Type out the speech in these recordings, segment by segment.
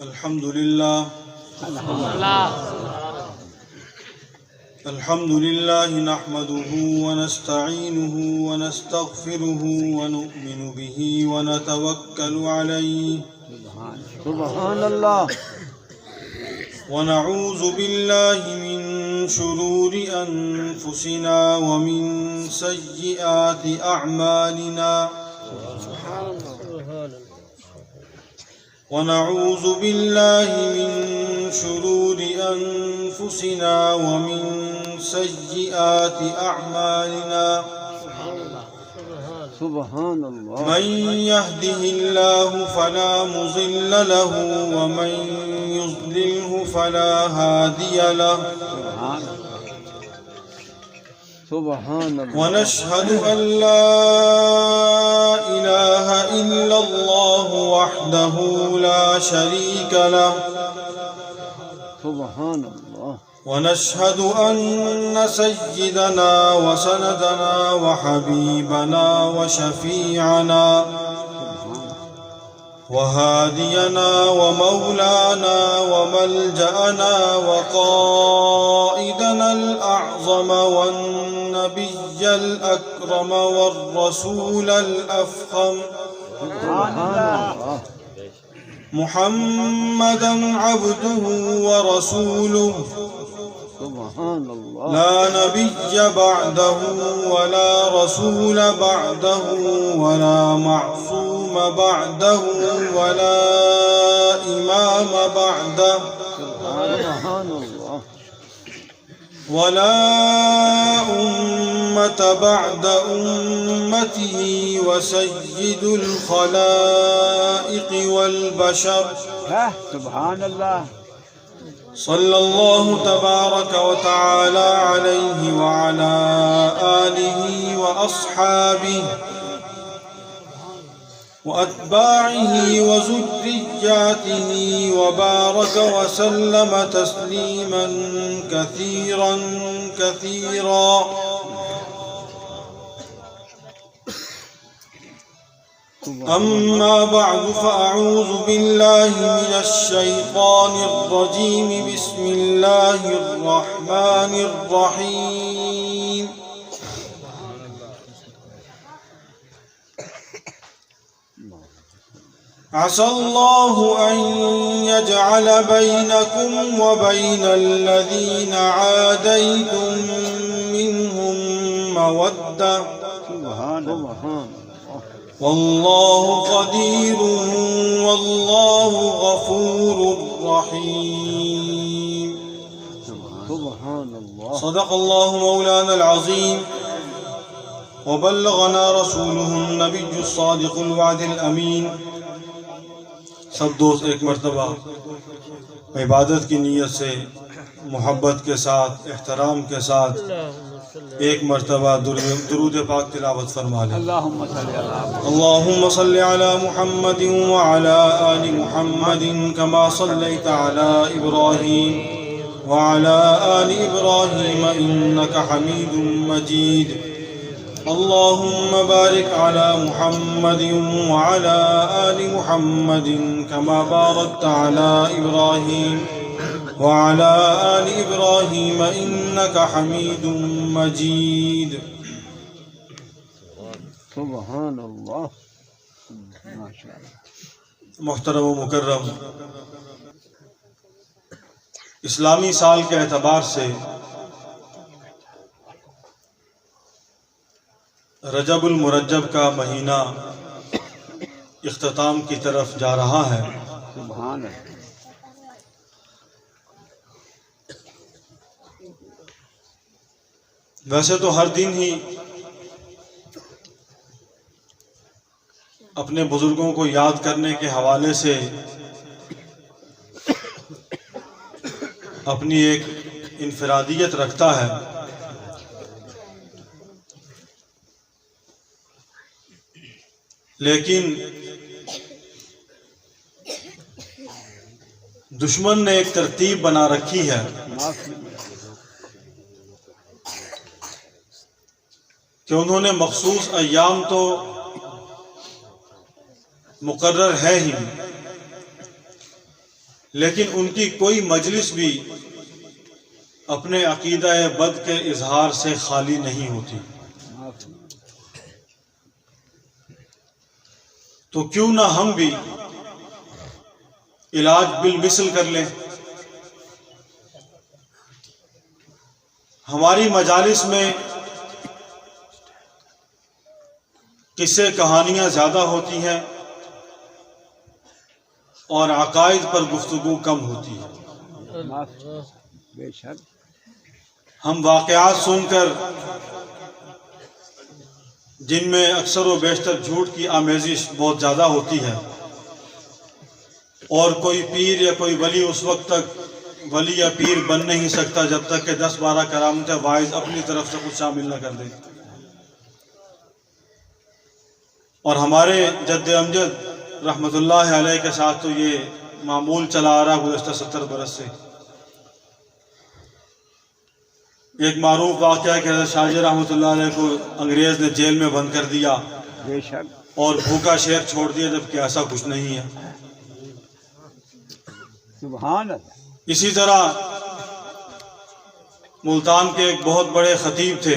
الحمد لله نحمده ونستعينه ونستغفره ونؤمن به ونتوكل عليه سبحان الله ونعوذ بالله من شرور أنفسنا ومن سيئات أعمالنا ونعوذ بالله من شرور أنفسنا ومن سيئات أعمالنا سبحان الله من يهده الله فلا مضل له ومن يضلله فلا هادي له سبحان الله ونشهد أن لا إله إلا الله وحده لا شريك له سبحان الله ونشهد أن سيدنا وسندنا وحبيبنا وشفيعنا وهادينا ومولانا وملجأنا وقائدنا الأعظم والنبي الأكرم والرسول الأفخم محمدا عبده ورسوله سبحان الله لا نبي بعده ولا رسول بعده ولا معصوم بعده ولا إمام بعده سبحان الله ولا أمة بعد أمته وسيد الخلائق والبشر سبحان الله صلى الله تبارك وتعالى عليه وعلى آله وأصحابه وأتباعه وذرياته وبارك وسلم تسليما كثيرا كثيرا أما بعد فأعوذ بالله من الشيطان الرجيم بسم الله الرحمن الرحيم عسى الله أن يجعل بينكم وبين الذين عاديتم منهم مودة سبحان الله والله قدير والله غفور رحيم سبحان الله صدق الله مولانا العظيم وبلغنا رسوله النبي الصادق الوعد الأمين. سب دوست ایک مرتبہ عبادت کی نیت سے محبت کے ساتھ احترام کے ساتھ ایک مرتبہ درود پاک تلاوت فرما لیں. اللهم صل على محمد وعلى آل محمد كما صليت على إبراهيم وعلى آل إبراهيم إنك حميد مجيد. اللهم بارك على محمد وعلى آل محمد كما باركت على إبراهيم وعلى آل إبراهيم إنك حميد مجيد. سبحان الله ما شاء الله. محترم و مکرم، اسلامی سال کے اعتبار سے رجب المرجب کا مہینہ اختتام کی طرف جا رہا ہے. سبحان الله ویسے تو ہر دن ہی اپنے بزرگوں کو یاد کرنے کے حوالے سے اپنی ایک انفرادیت رکھتا ہے، لیکن دشمن نے ایک ترتیب بنا رکھی ہے کہ انہوں نے مخصوص ایام تو مقرر ہے ہی، لیکن ان کی کوئی مجلس بھی اپنے عقیدہ بد کے اظہار سے خالی نہیں ہوتی. تو کیوں نہ ہم بھی علاج بالمثل کر لیں. ہماری مجالس میں قصے کہانیاں زیادہ ہوتی ہیں اور عقائد پر گفتگو کم ہوتی ہے. بے شک. ہم واقعات سن کر جن میں اکثر و بیشتر جھوٹ کی آمیزش بہت زیادہ ہوتی ہے، اور کوئی پیر یا کوئی ولی اس وقت تک ولی یا پیر بن نہیں سکتا جب تک کہ 10-12 کرامت واعظ اپنی طرف سے کچھ شامل نہ کر دے. اور ہمارے جد امجد رحمۃ اللہ علیہ کے ساتھ تو یہ معمول چلا آ رہا گزشتہ 70 برس سے. ایک معروف واقعہ ہے کہ حضرت شاہ جی رحمۃ اللہ علیہ کو انگریز نے جیل میں بند کر دیا بے شک. اور بھوکا شیر چھوڑ دیا، جبکہ ایسا کچھ نہیں ہے. سبحان اللہ. اسی طرح ملتان کے ایک بہت بڑے خطیب تھے،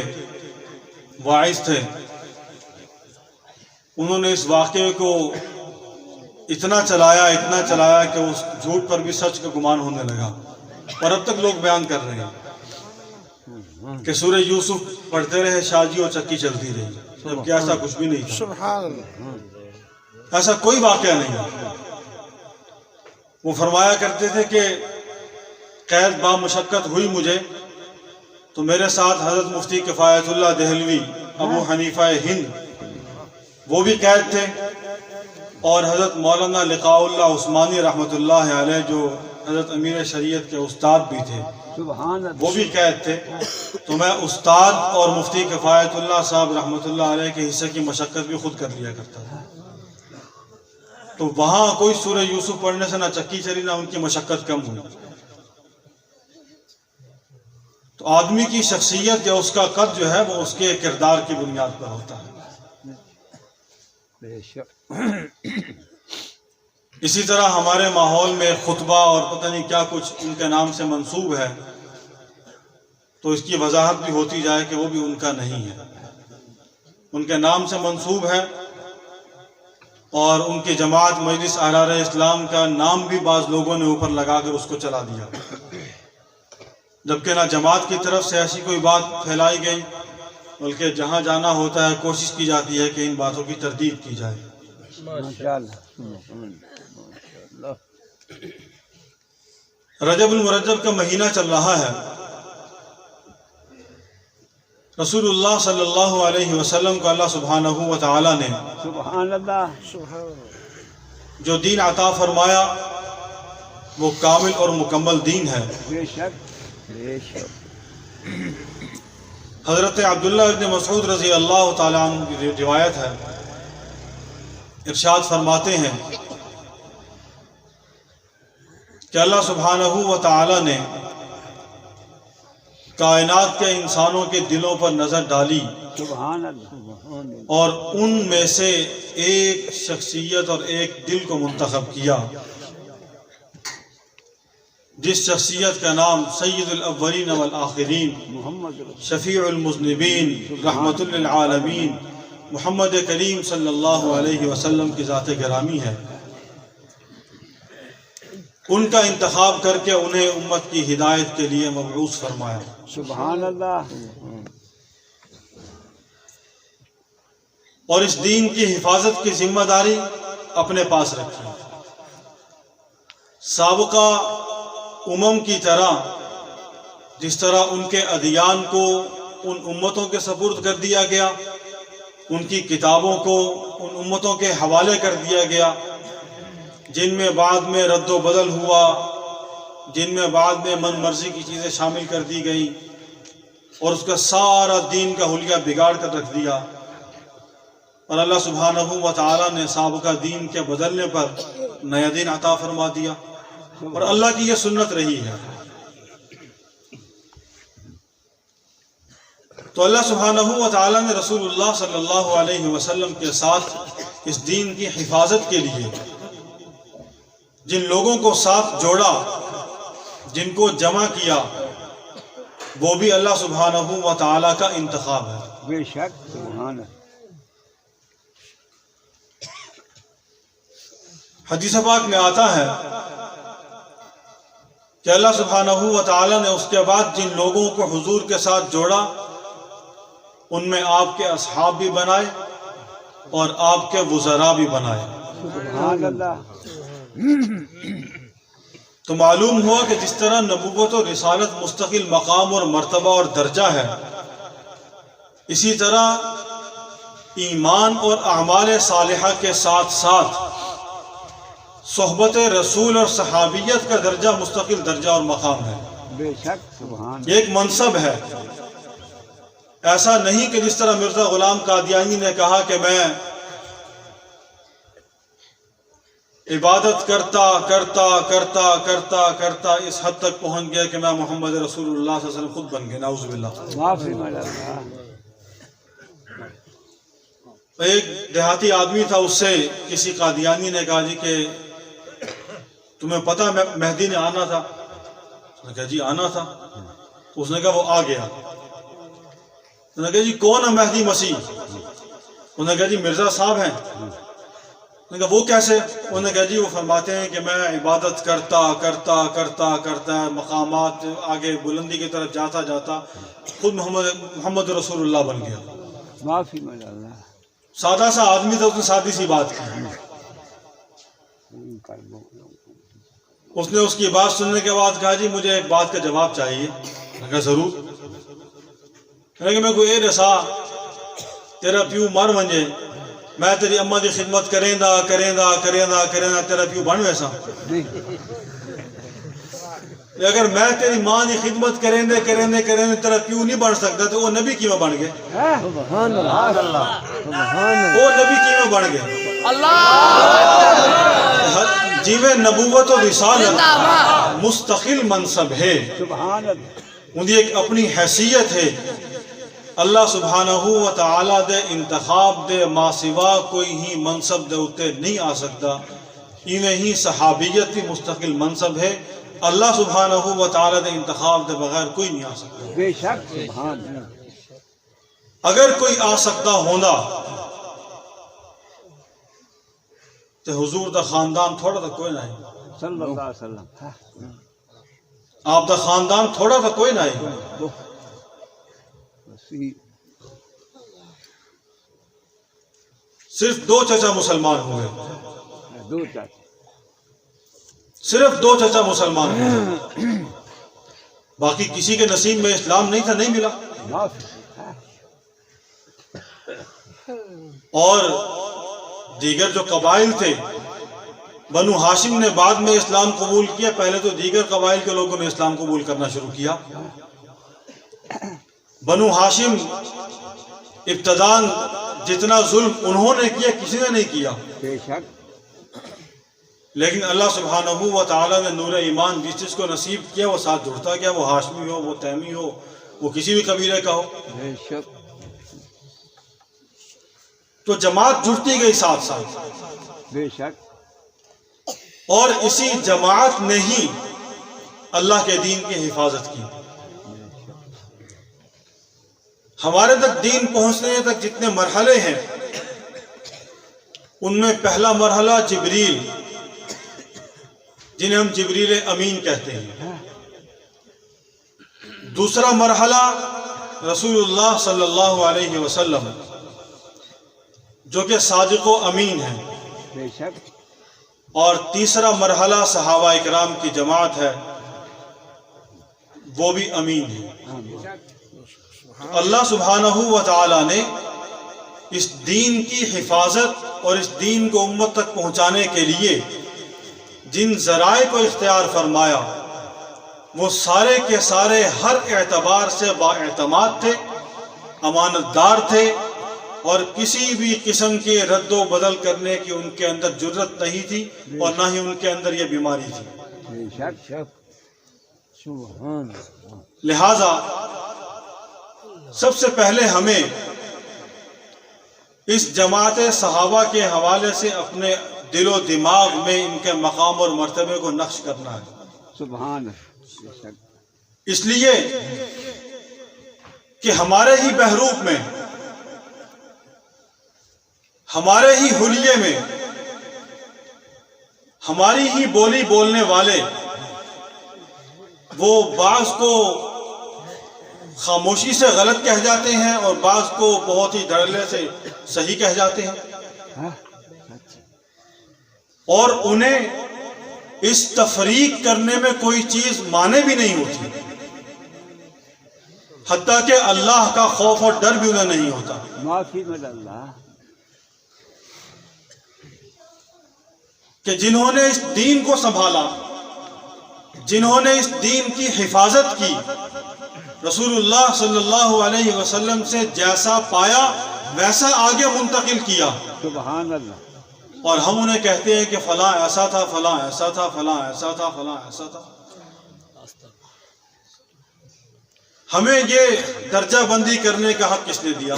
واعظ تھے. انہوں نے اس واقعے کو اتنا چلایا کہ اس جھوٹ پر بھی سچ کا گمان ہونے لگا. اور اب تک لوگ بیان کر رہے ہیں کہ سورہ یوسف پڑھتے رہے شاہ جی اور چکی چلتی رہی، جبکہ ایسا کچھ بھی نہیں تھا. سبحان اللہ. ایسا کوئی واقعہ نہیں ہے. وہ فرمایا کرتے تھے کہ قید با مشقت ہوئی مجھے تو میرے ساتھ حضرت مفتی کفایت اللہ دہلوی ابو حنیفہ ہند وہ بھی قید تھے، اور حضرت مولانا لقاء اللہ عثمانی رحمۃ اللہ علیہ جو حضرت امیر شریعت کے استاد بھی تھے سبحان اللہ. وہ بھی قید تھے. تو میں استاد اور مفتی کفایت اللہ صاحب رحمۃ اللہ علیہ کے حصے کی مشقت بھی خود کر لیا کرتا تھا. تو وہاں کوئی سورہ یوسف پڑھنے سے نہ چکی چلی نہ ان کی مشقت کم ہوئی. تو آدمی کی شخصیت یا اس کا قد جو ہے وہ اس کے کردار کی بنیاد پر ہوتا ہے. بے شک. اسی طرح ہمارے ماحول میں خطبہ اور پتہ نہیں کیا کچھ ان کے نام سے منسوب ہے، تو اس کی وضاحت بھی ہوتی جائے کہ وہ بھی ان کا نہیں ہے. ان کے نام سے منسوب ہے، اور ان کی جماعت مجلس احرار اسلام کا نام بھی بعض لوگوں نے اوپر لگا کر اس کو چلا دیا، جبکہ نہ جماعت کی طرف سے ایسی کوئی بات پھیلائی گئی، بلکہ جہاں جانا ہوتا ہے کوشش کی جاتی ہے کہ ان باتوں کی تردید کی جائے. ماشاءاللہ. رجب المرجب کا مہینہ چل رہا ہے. رسول اللہ صلی اللہ علیہ وسلم کو اللہ سبحانہ و تعالی نے سبحان اللہ. جو دین عطا فرمایا وہ کامل اور مکمل دین ہے. بے شک. بے شک. حضرت عبداللہ ابن مسعود رضی اللہ تعالیٰ عنہ کی روایت ہے، ارشاد فرماتے ہیں کہ اللہ سبحانہ و تعالی نے کائنات کے انسانوں کے دلوں پر نظر ڈالی، سبحان اللہ. سبحان اللہ. اور ان میں سے ایک شخصیت اور ایک دل کو منتخب کیا، جس شخصیت کا نام سید الاولین والآخرین، محمد شفیع المذنبین، رحمت للعالمین، محمد کریم صلی اللہ علیہ وسلم کی ذات گرامی ہے. ان کا انتخاب کر کے انہیں امت کی ہدایت کے لیے مبعوث فرمایا. سبحان اللہ. اور اس دین کی حفاظت کی ذمہ داری اپنے پاس رکھی. سابقہ امم کی طرح جس طرح ان کے ادیان کو ان امتوں کے سپرد کر دیا گیا، ان کی کتابوں کو ان امتوں کے حوالے کر دیا گیا، جن میں بعد میں رد و بدل ہوا، جن میں بعد میں من مرضی کی چیزیں شامل کر دی گئیں، اور اس کا سارا دین کا حلیہ بگاڑ کر رکھ دیا. اور اللہ سبحانہ و تعالیٰ نے سابقہ دین کے بدلنے پر نیا دین عطا فرما دیا، اور اللہ کی یہ سنت رہی ہے. تو اللہ سبحانہ و تعالیٰ نے رسول اللہ صلی اللہ علیہ وسلم کے ساتھ اس دین کی حفاظت کے لیے جن لوگوں کو ساتھ جوڑا، جن کو جمع کیا، وہ بھی اللہ سبحانہ و تعالیٰ کا انتخاب ہے۔ بے شک سبحان اللہ۔ حدیث پاک میں آتا ہے کہ اللہ سبحانہ و تعالیٰ نے اس کے بعد جن لوگوں کو حضور کے ساتھ جوڑا، ان میں آپ کے اصحاب بھی بنائے اور آپ کے وزراء بھی بنائے۔ سبحان اللہ۔ تو معلوم ہوا کہ جس طرح نبوت اور رسالت مستقل مقام اور مرتبہ اور درجہ ہے، اسی طرح ایمان اور اعمال صالحہ کے ساتھ ساتھ صحبت رسول اور صحابیت کا درجہ مستقل درجہ اور مقام ہے۔ بے شک سبحان یہ ایک منصب ہے۔ ایسا نہیں کہ جس طرح مرزا غلام قادیانی نے کہا کہ میں عبادت کرتا کرتا کرتا کرتا کرتا اس حد تک پہنچ گیا کہ میں محمد رسول اللہ صلی اللہ علیہ وسلم خود بن گیا، نعوذ باللہ۔ معافی اللہ۔ ایک دیہاتی آدمی تھا، اس سے کسی قادیانی نے کہا جی کہ تمہیں پتہ مہدی نے آنا تھا؟ اس نے کہا جی آنا تھا۔ تو اس نے کہا وہ آ گیا۔ اس نے کہا جی کون ہے مہدی مسیح؟ اس نے کہا جی مرزا صاحب ہیں۔ اس نے کہا وہ کیسے؟ انہوں نے کہا جی وہ فرماتے ہیں کہ میں عبادت کرتا کرتا کرتا کرتا مقامات آگے بلندی کی طرف جاتا جاتا خود محمد رسول اللہ بن گیا۔ معافی اللہ۔ سادہ سا آدمی تھا، اس نے سادی سی بات کی۔ اس نے اس کی بات سننے کے بعد کہا جی مجھے ایک بات کا جواب چاہیے۔ میں نے کہا ضرور۔ میں کوئی اے رسا تیرا پیو مر ونجے، میں تیری اماں دی خدمت کریں دا کریں دا کریں دا کریں دا، تیرا پیو بن ویسا؟ اگر میں تیری ماں دی خدمت کریں دے کریں دے کریں دے تیرا پیو نہیں بن سکتا تو وہ نبی کیوں بن گئے؟ سبحان اللہ۔ وہ نبی کیوں بن گئے؟ جیوے نبوت و رسالت مستقل منصب ہے، سبحان اللہ۔ ان کی ایک اپنی حیثیت ہے۔ اللہ سبحانہ و تعالیٰ دے انتخاب دے ما سوا کوئی ہی منصب دے اتے نہیں آ سکتا۔ ایویں ہی صحابیت بھی مستقل منصب ہے، اللہ سبحانہ و تعالیٰ دے انتخاب دے بغیر کوئی نہیں آ سکتا۔ بے شک سبحان اللہ۔ اگر کوئی آ سکتا ہونا تو حضور دا خاندان تھوڑا تھا کوئی نہیں، صلی اللہ علیہ وسلم۔ آپ دا خاندان تھوڑا تھا کوئی نہیں۔ صرف 2 چچا مسلمان ہوئے، دو چاچا، صرف 2 چچا مسلمان ہوئے، باقی کسی کے نصیب میں اسلام نہیں تھا، نہیں ملا۔ معافی۔ اور دیگر جو قبائل تھے، بنو ہاشم نے بعد میں اسلام قبول کیا، پہلے تو دیگر قبائل کے لوگوں نے اسلام قبول کرنا شروع کیا۔ بنو ہاشم ابتداءً جتنا ظلم انہوں نے کیا کسی نے نہیں کیا، بے شک۔ لیکن اللہ سبحانہ و تعالیٰ نے نور ایمان جس چیز کو نصیب کیا وہ ساتھ جڑتا گیا، وہ ہاشمی ہو، وہ تیمی ہو، وہ کسی بھی قبیلے کا ہو، بے شک۔ تو جماعت جڑتی گئی ساتھ ساتھ، بے شک۔ اور اسی جماعت نے ہی اللہ کے دین کی حفاظت کی۔ ہمارے تک دین پہنچنے تک جتنے مرحلے ہیں ان میں پہلا مرحلہ جبریل، جنہیں ہم جبریل امین کہتے ہیں۔ دوسرا مرحلہ رسول اللہ صلی اللہ علیہ وسلم جو کہ صادق و امین ہیں، بے شک۔ اور تیسرا مرحلہ صحابہ اکرام کی جماعت ہے، وہ بھی امین ہے۔ اللہ سبحانہ و تعالیٰ نے اس دین کی حفاظت اور اس دین کو امت تک پہنچانے کے لیے جن ذرائع کو اختیار فرمایا وہ سارے کے سارے ہر اعتبار سے بااعتماد تھے، امانت دار تھے، اور کسی بھی قسم کے رد و بدل کرنے کی ان کے اندر جرت نہیں تھی، اور نہ ہی ان کے اندر یہ بیماری تھی۔ بے شک۔ سبحان اللہ۔ لہذا سب سے پہلے ہمیں اس جماعت صحابہ کے حوالے سے اپنے دل و دماغ میں ان کے مقام اور مرتبے کو نقش کرنا ہے۔ سبحان بے شک اس لیے کہ ہمارے ہی بحروب میں، ہمارے ہی حلیے میں، ہماری ہی بولی بولنے والے وہ بعض کو خاموشی سے غلط کہہ جاتے ہیں اور بعض کو بہت ہی دھڑلے سے صحیح کہہ جاتے ہیں، اور انہیں اس تفریق کرنے میں کوئی چیز مانے بھی نہیں ہوتی، حتیٰ کہ اللہ کا خوف اور ڈر بھی انہیں نہیں ہوتا۔ معافی من اللہ کہ جنہوں نے اس دین کو سنبھالا، جنہوں نے اس دین کی حفاظت کی، رسول اللہ صلی اللہ علیہ وسلم سے جیسا پایا ویسا آگے منتقل کیا، سبحان اللہ اور ہم انہیں کہتے ہیں کہ فلاں ایسا تھا، فلاں ایسا تھا، فلاں ایسا تھا، فلاں ایسا تھا۔ ہمیں یہ درجہ بندی کرنے کا حق کس نے دیا؟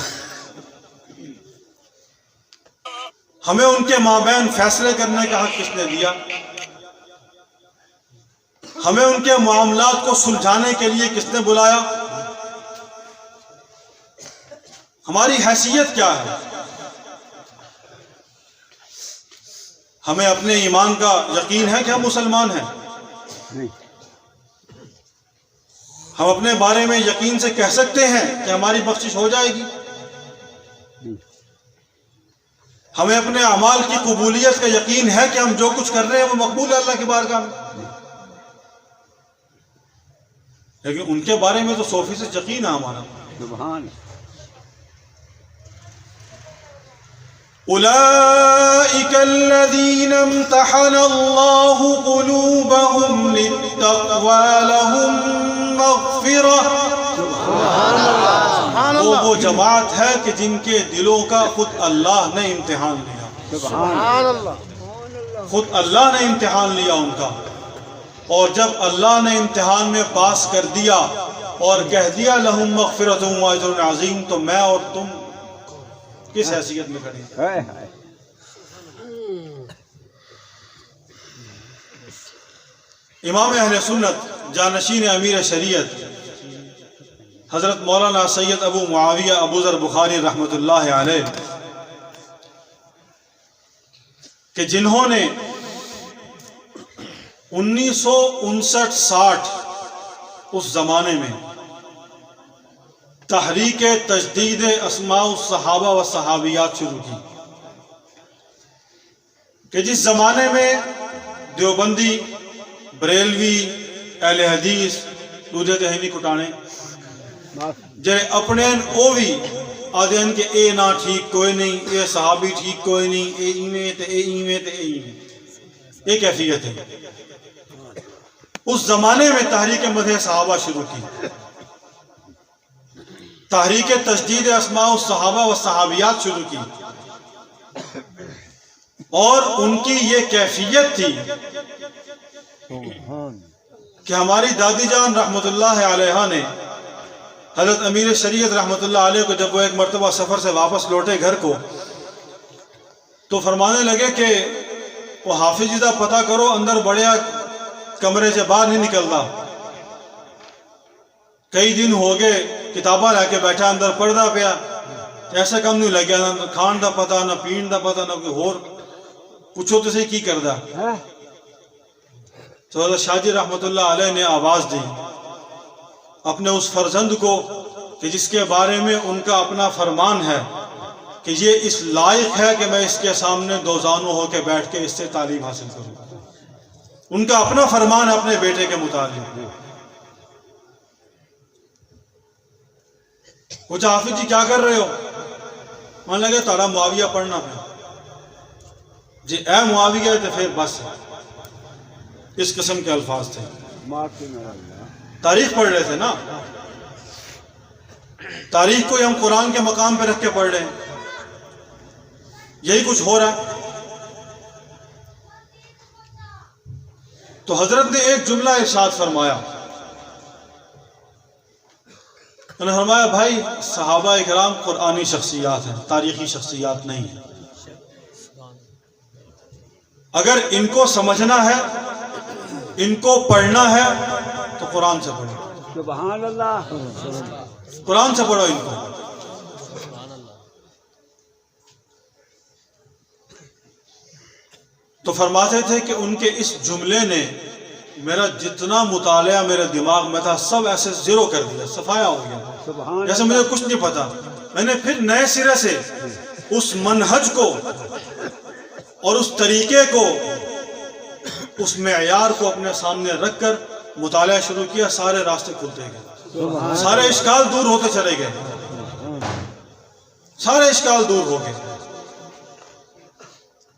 ہمیں ان کے مابین فیصلے کرنے کا حق کس نے دیا؟ ہمیں ان کے معاملات کو سلجھانے کے لیے کس نے بلایا؟ ہماری حیثیت کیا ہے؟ ہمیں اپنے ایمان کا یقین ہے کہ ہم مسلمان ہیں؟ نہیں ہم اپنے بارے میں یقین سے کہہ سکتے ہیں کہ ہماری بخشش ہو جائے گی؟ ہمیں اپنے اعمال کی قبولیت کا یقین ہے کہ ہم جو کچھ کر رہے ہیں وہ مقبول ہے اللہ کی بارگاہ میں؟ لیکن ان کے بارے میں تو 100% یقین ہے ہمارا۔ سبحان أولئك الذين امتحن الله قلوبهم للتقوى لهم مغفرة۔ وہ جماعت ہے کہ جن کے دلوں کا خود اللہ نے امتحان لیا، سبحان اللہ خود اللہ نے امتحان لیا ان کا، اور جب اللہ نے امتحان میں پاس کر دیا اور کہہ دیا لہم مغفرۃ و اجر عظیم، تو میں اور تم کس حیثیت میں کھڑے ہیں؟ ہائے ہائے امام اہل سنت جانشین امیر شریعت حضرت مولانا سید ابو معاویہ ابو ذر بخاری رحمۃ اللہ علیہ، کہ جنہوں نے 1959-60 اس زمانے میں تحریک تجدید اسماء الصحابہ و صحابیات شروع کی، کہ جس زمانے میں دیوبندی، بریلوی، اہل حدیث دوجے تہنی کٹانے جے اپنے او بھی آدھے کہ اے نہ ٹھیک کوئی نہیں، اے صحابی ٹھیک کوئی نہیں، اے ایویں تے اے ایویں تے اے ایویں، یہ کیفیت ہے۔ اس زمانے میں تحریک مدح صحابہ شروع کی، تحریک تجدید اسماء الصحابہ و صحابیات شروع کی، اور ان کی یہ کیفیت تھی کہ ہماری دادی جان رحمت اللہ علیہ نے حضرت امیر شریعت رحمت اللہ علیہ کو جب وہ ایک مرتبہ سفر سے واپس لوٹے گھر کو، تو فرمانے لگے کہ وہ حافظ جدہ پتہ کرو اندر بڑیا کمرے سے باہر نہیں نکلتا، کئی دن ہو گئے کتاباں لے کے بیٹھا اندر پڑھدا پیا، ایسا کم نہیں لگیا، نہ کھان دا پتہ، نہ پین دا پتہ، نہ کوئی اور پوچھو تو صحیح کی کردا۔ تو حضرت شاہ جی رحمت اللہ علیہ نے آواز دی اپنے اس فرزند کو کہ جس کے بارے میں ان کا اپنا فرمان ہے کہ یہ اس لائق ہے کہ میں اس کے سامنے دو زانو ہو کے بیٹھ کے اس سے تعلیم حاصل کروں۔ ان کا اپنا فرمان ہے اپنے بیٹے کے متعلق۔ پوچھا حافظ جی کیا کر رہے ہو؟ مان لگے تارا معاویہ پڑھنا پہ، جی اے معاویہ تو پھر بس، اس قسم کے الفاظ تھے۔ تاریخ پڑھ رہے تھے نا، تاریخ کو ہم قرآن کے مقام پہ رکھ کے پڑھ رہے ہیں، یہی کچھ ہو رہا ہے۔ تو حضرت نے ایک جملہ ارشاد فرمایا، انہوں نے فرمایا بھائی صحابہ اکرام قرآنی شخصیات ہیں، تاریخی شخصیات نہیں ہیں۔ اگر ان کو سمجھنا ہے، ان کو پڑھنا ہے تو قرآن سے پڑھو، سبحان اللہ، قرآن سے پڑھو ان کو۔ تو فرماتے تھے کہ ان کے اس جملے نے میرا جتنا مطالعہ میرے دماغ میں تھا سب ایسے زیرو کر دیا، صفایا ہو گیا، سبحان جیسے مجھے کچھ نہیں پتا۔ میں نے پھر نئے سرے سے اس منہج کو اور اس طریقے کو، اس معیار کو اپنے سامنے رکھ کر مطالعہ شروع کیا، سارے راستے کھلتے گئے، سارے اشکال دور ہوتے چلے گئے، سارے اشکال دور ہو گئے۔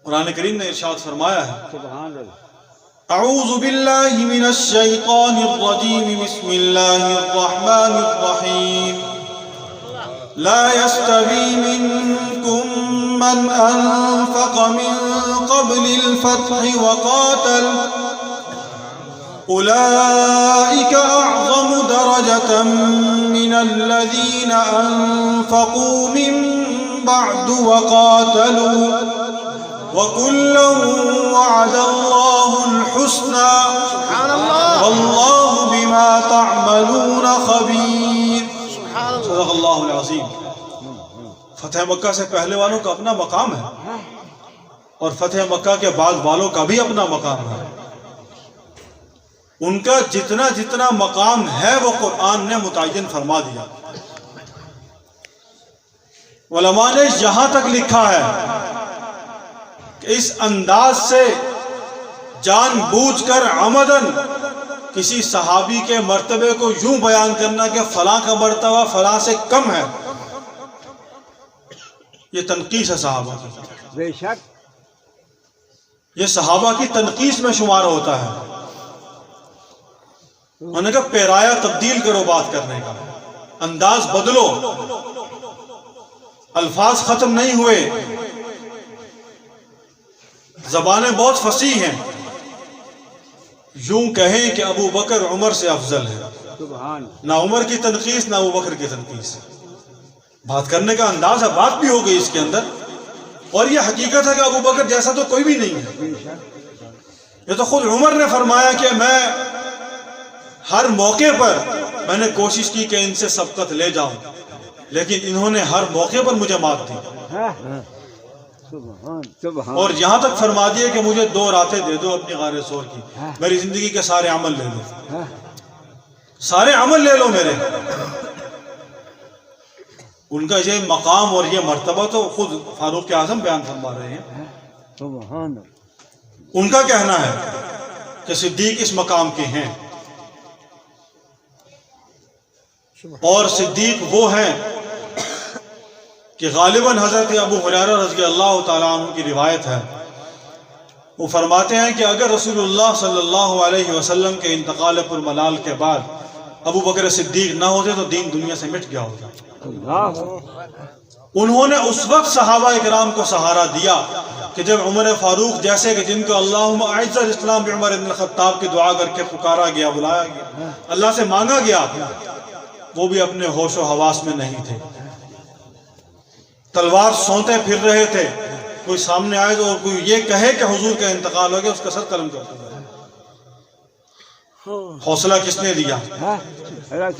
قرآن کریم نے ارشاد فرمایا ہے، سبحان اللہ، اعوذ باللہ من الشیطان الرجیم، بسم اللہ الرحمن الرحیم، لا يستوی منکم من انفق من قبل الفتح وقاتل اولئک اعظم درجة من الذین انفقوا من بعد وقاتلوا وَكُلًّا وَعَدَ اللَّهُ الْحُسْنَى وَاللَّهُ بِمَا تَعْمَلُونَ خَبِيرٌ۔ صدق اللہ العظیم۔ فتح مکہ سے پہلے والوں کا اپنا مقام ہے اور فتح مکہ کے بعد والوں کا بھی اپنا مقام ہے۔ ان کا جتنا جتنا مقام ہے وہ قرآن نے متعین فرما دیا۔ علماء نے یہاں تک لکھا ہے کہ اس انداز سے جان بوجھ کر عمدن کسی صحابی کے مرتبے کو یوں بیان کرنا کہ فلاں کا مرتبہ فلاں سے کم ہے، یہ تنقیص ہے صحابہ کی، بے شک، یہ صحابہ کی تنقیص میں شمار ہوتا ہے۔ انہوں نے کہا پیرایا تبدیل کرو بات کرنے کا، انداز بدلو، الفاظ ختم نہیں ہوئے، زبانیں بہت فصیح ہیں، یوں کہیں کہ ابو بکر عمر سے افضل ہے، سبحان، نہ عمر کی تنقیص نہ ابو بکر کی تنقیص، بات کرنے کا انداز ہے، بات بھی ہو گئی اس کے اندر، اور یہ حقیقت ہے کہ ابو بکر جیسا تو کوئی بھی نہیں ہے۔ بے شک، یہ تو خود عمر نے فرمایا کہ میں ہر موقع پر میں نے کوشش کی کہ ان سے سبقت لے جاؤں، لیکن انہوں نے ہر موقع پر مجھے مات دی، سبحان، سبحان، اور یہاں تک فرما دیا کہ مجھے 2 راتیں دے دو اپنی غار سور کی، میری زندگی کے سارے عمل لے لو، سارے عمل لے لو میرے۔ ان کا یہ مقام اور یہ مرتبہ تو خود فاروق اعظم بیان فرما رہے ہیں۔ سبحان، ان کا کہنا ہے کہ صدیق اس مقام کے ہیں، اور صدیق وہ ہیں کہ غالباً حضرت ابو ہریرہ رضی اللہ تعالیٰ عنہ کی روایت ہے، وہ فرماتے ہیں کہ اگر رسول اللہ صلی اللہ علیہ وسلم کے انتقال پر ملال کے بعد ابو بکر صدیق نہ ہوتے تو دین دنیا سے مٹ گیا ہوتا۔ انہوں نے اس وقت صحابہ اکرام کو سہارا دیا کہ جب عمر فاروق جیسے کہ جن کو اللہم اعز الاسلام بعمر بن الخطاب کی دعا کر کے پکارا گیا، بلایا گیا، اللہ سے مانگا گیا، وہ بھی اپنے ہوش و حواس میں نہیں تھے، تلوار سونتے پھر رہے تھے، کوئی سامنے آئے تو کوئی یہ کہے کہ حضور کا انتقال ہو گیا، اس کا سر قلم کرتا ہے۔ حوصلہ کس نے دیا؟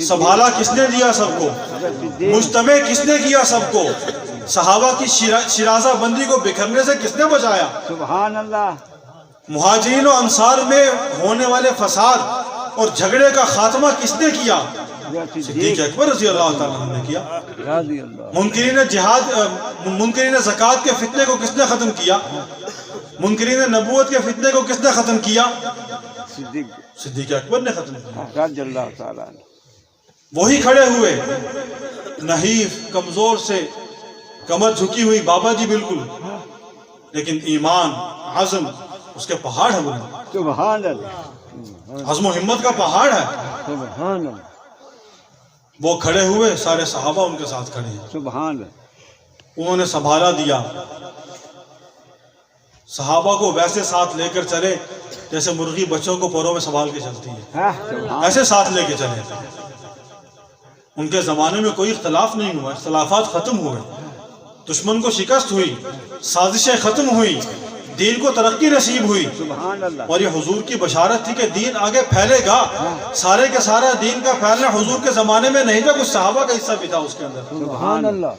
سنبھالا کس نے دیا سب کو؟ مجتمع کس نے کیا سب کو؟ صحابہ کی شرازہ بندی کو بکھرنے سے کس نے بچایا؟ سبحان اللہ، مہاجرین و انصار میں ہونے والے فساد اور جھگڑے کا خاتمہ کس نے کیا؟ صدیق اکبر رضی اللہ تعالیٰ عنہ نے کیا۔ رضی اللہ، منکرین زکوٰۃ کے فتنے کو کس نے ختم کیا؟ منکرین نبوت کے فتنے کو کس نے ختم کیا؟ صدیق اکبر نے ختم کیا۔ رضی اللہ تعالیٰ عنہ، وہی کھڑے ہوئے، نحیف، کمزور سے، کمر جھکی ہوئی بابا جی بالکل، لیکن ایمان، عزم، اس کے پہاڑ ہے، وہ سبحان اللہ، عزم و ہمت کا پہاڑ ہے، سبحان اللہ، وہ کھڑے ہوئے، سارے صحابہ ان کے ساتھ کھڑے ہیں، سبحان اللہ، انہوں نے سنبھالا دیا، صحابہ کو ویسے ساتھ لے کر چلے جیسے مرغی بچوں کو پروں میں سنبھال کے چلتی ہے، ایسے ساتھ لے کے چلے۔ ان کے زمانے میں کوئی اختلاف نہیں ہوا، اختلافات ختم ہوئے، دشمن کو شکست ہوئی، سازشیں ختم ہوئی، دین کو ترقی نصیب ہوئی، سبحان اللہ، اور یہ حضور کی بشارت تھی کہ دین آگے پھیلے گا۔ سارے کا سارا دین کا پھیلنا حضور کے زمانے میں نہیں تھا، کچھ صحابہ کا حصہ بھی تھا اس کے اندر، سبحان اللہ،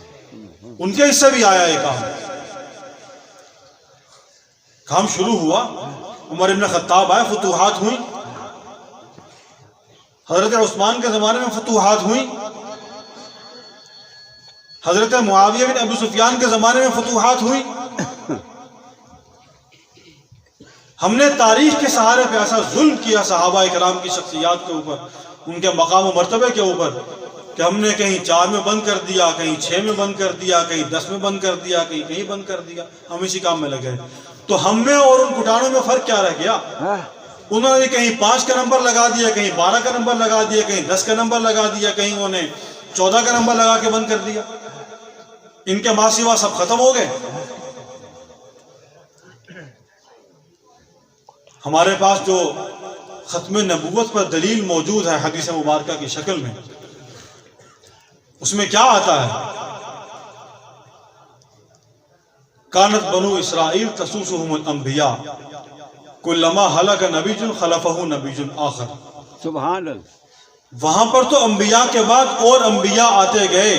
ان کے حصے بھی آیا یہ کام شروع ہوا۔ عمر ابن خطاب آئے، فتوحات ہوئیں، حضرت عثمان کے زمانے میں فتوحات ہوئیں، حضرت معاویہ بن ابو سفیان کے زمانے میں فتوحات ہوئیں۔ ہم نے تاریخ کے سہارے پہ ایسا ظلم کیا صحابہ کرام کی شخصیات کے اوپر، ان کے مقام و مرتبے کے اوپر، کہ ہم نے کہیں 4 میں بند کر دیا، کہیں 6 میں بند کر دیا، کہیں 10 میں بند کر دیا، کہیں کہیں بند کر دیا، ہم اسی کام میں لگے۔ تو ہم میں اور ان کٹانوں میں فرق کیا رہ گیا؟ انہوں نے کہیں 5 کا نمبر لگا دیا، کہیں 12 کا نمبر لگا دیا، کہیں 10 کا نمبر لگا دیا، کہیں انہوں نے 14 کا نمبر لگا کے بند کر دیا۔ ان کے ماں سوا سب ختم ہو گئے۔ ہمارے پاس جو ختم نبوت پر دلیل موجود ہے حدیث مبارکہ کی شکل میں، اس میں کیا آتا ہے؟ کانت بنو اسرائیل تسوسهم الانبیاء کلما ہلک نبی خلفہ نبی آخر۔ سبحان اللہ، وہاں پر تو انبیاء کے بعد اور انبیاء آتے گئے،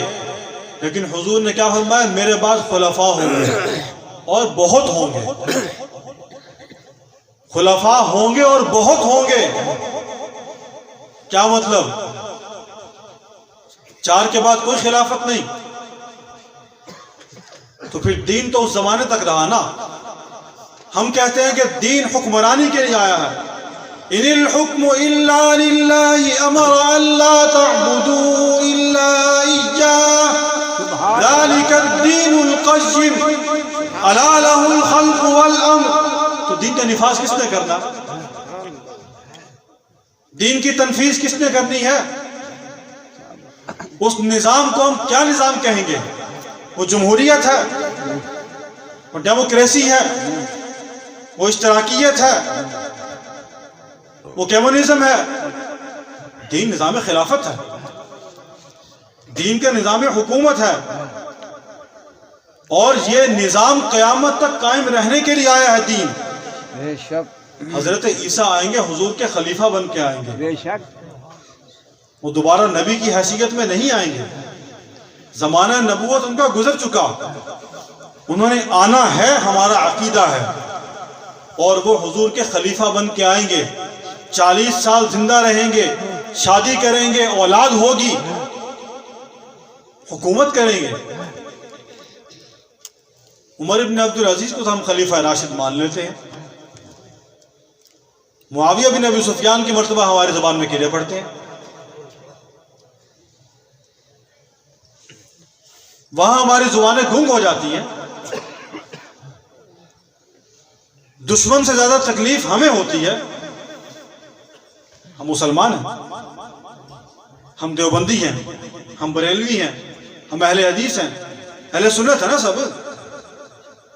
لیکن حضور نے کیا فرمایا؟ میرے بعد خلفاء ہوں گے اور بہت ہوں گے، خلفاء ہوں گے اور بہت ہوں گے۔ کیا مطلب؟ 4 کے بعد کوئی خلافت نہیں، تو پھر دین تو اس زمانے تک رہا نا۔ ہم کہتے ہیں کہ دین حکمرانی کے لیے آیا ہے۔ ان الحکم الا للہ امر الا تعبدوا الا اياه ذلك الدين القيم الا له الخلق والامر۔ تو دین کا نفاذ کس نے کرنا؟ دین کی تنفیذ کس نے کرنی ہے؟ اس نظام کو ہم کیا نظام کہیں گے؟ وہ جمہوریت ہے، وہ ڈیموکریسی ہے، وہ اشتراکیت ہے، وہ کمیونزم ہے؟ دین نظام خلافت ہے، دین کا نظام حکومت ہے، اور یہ نظام قیامت تک قائم رہنے کے لیے آیا ہے دین۔ بے شک، حضرت عیسیٰ آئیں گے، حضور کے خلیفہ بن کے آئیں گے، بے شک، وہ دوبارہ نبی کی حیثیت میں نہیں آئیں گے۔ زمانہ نبوت ان کا گزر چکا، انہوں نے آنا ہے، ہمارا عقیدہ ہے، اور وہ حضور کے خلیفہ بن کے آئیں گے، 40 سال زندہ رہیں گے، شادی کریں گے، اولاد ہوگی، حکومت کریں گے۔ عمر ابن عبدالعزیز کو تو ہم خلیفہ راشد مان لیتے ہیں، معاویہ بن ابی سفیان کی مرتبہ ہماری زبان میں کیڑے پڑتے ہیں۔ وہاں ہماری زبانیں گنگ ہو جاتی ہیں۔ دشمن سے زیادہ تکلیف ہمیں ہوتی ہے۔ ہم مسلمان ہیں، ہم دیوبندی ہیں، ہم بریلوی ہیں، ہم اہل حدیث ہیں، اہل سنت ہے نا، سب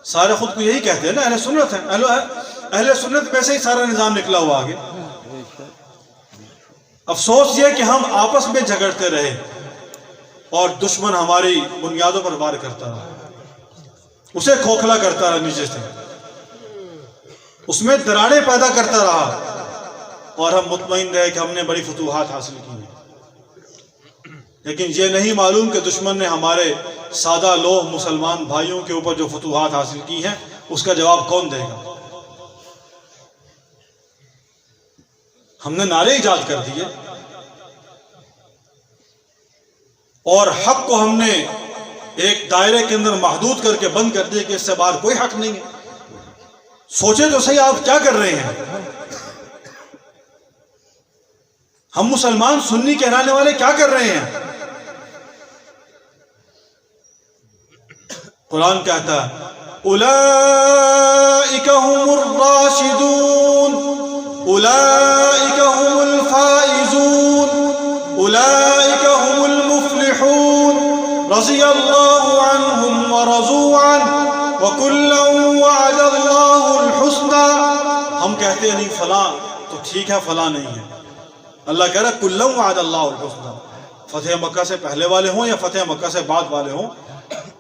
سارے خود کو یہی کہتے ہیں نا، اہل سنت ہیں۔ اہل سنت میں سے ہی سارا نظام نکلا ہوا آگے۔ افسوس یہ کہ ہم آپس میں جھگڑتے رہے اور دشمن ہماری بنیادوں پر وار کرتا رہا، اسے کھوکھلا کرتا رہا نیچے سے، اس میں دراڑیں پیدا کرتا رہا، اور ہم مطمئن رہے کہ ہم نے بڑی فتوحات حاصل کی ہیں۔ لیکن یہ نہیں معلوم کہ دشمن نے ہمارے سادہ لوہ مسلمان بھائیوں کے اوپر جو فتوحات حاصل کی ہیں، اس کا جواب کون دے گا؟ ہم نے نعرے ایجاد کر دیے، اور حق کو ہم نے ایک دائرے کے اندر محدود کر کے بند کر دیا کہ اس سے باہر کوئی حق نہیں ہے۔ سوچے تو صحیح، آپ کیا کر رہے ہیں؟ ہم مسلمان سنی کہلانے والے کیا کر رہے ہیں؟ قرآن کہتا ہے اولئک هم الراشدون اولئک هم الفائزون اولئک هم المفلحون رضی اللہ عنہم ورضوا عنہ وکلا وعد اللہ الحسنى۔ ہم کہتے ہیں نہیں فلاں تو ٹھیک ہے، فلاں نہیں ہے۔ اللہ کہہ رہا ہے کلا وعد اللہ الحسنى، فتح مکہ سے پہلے والے ہوں یا فتح مکہ سے بعد والے ہوں،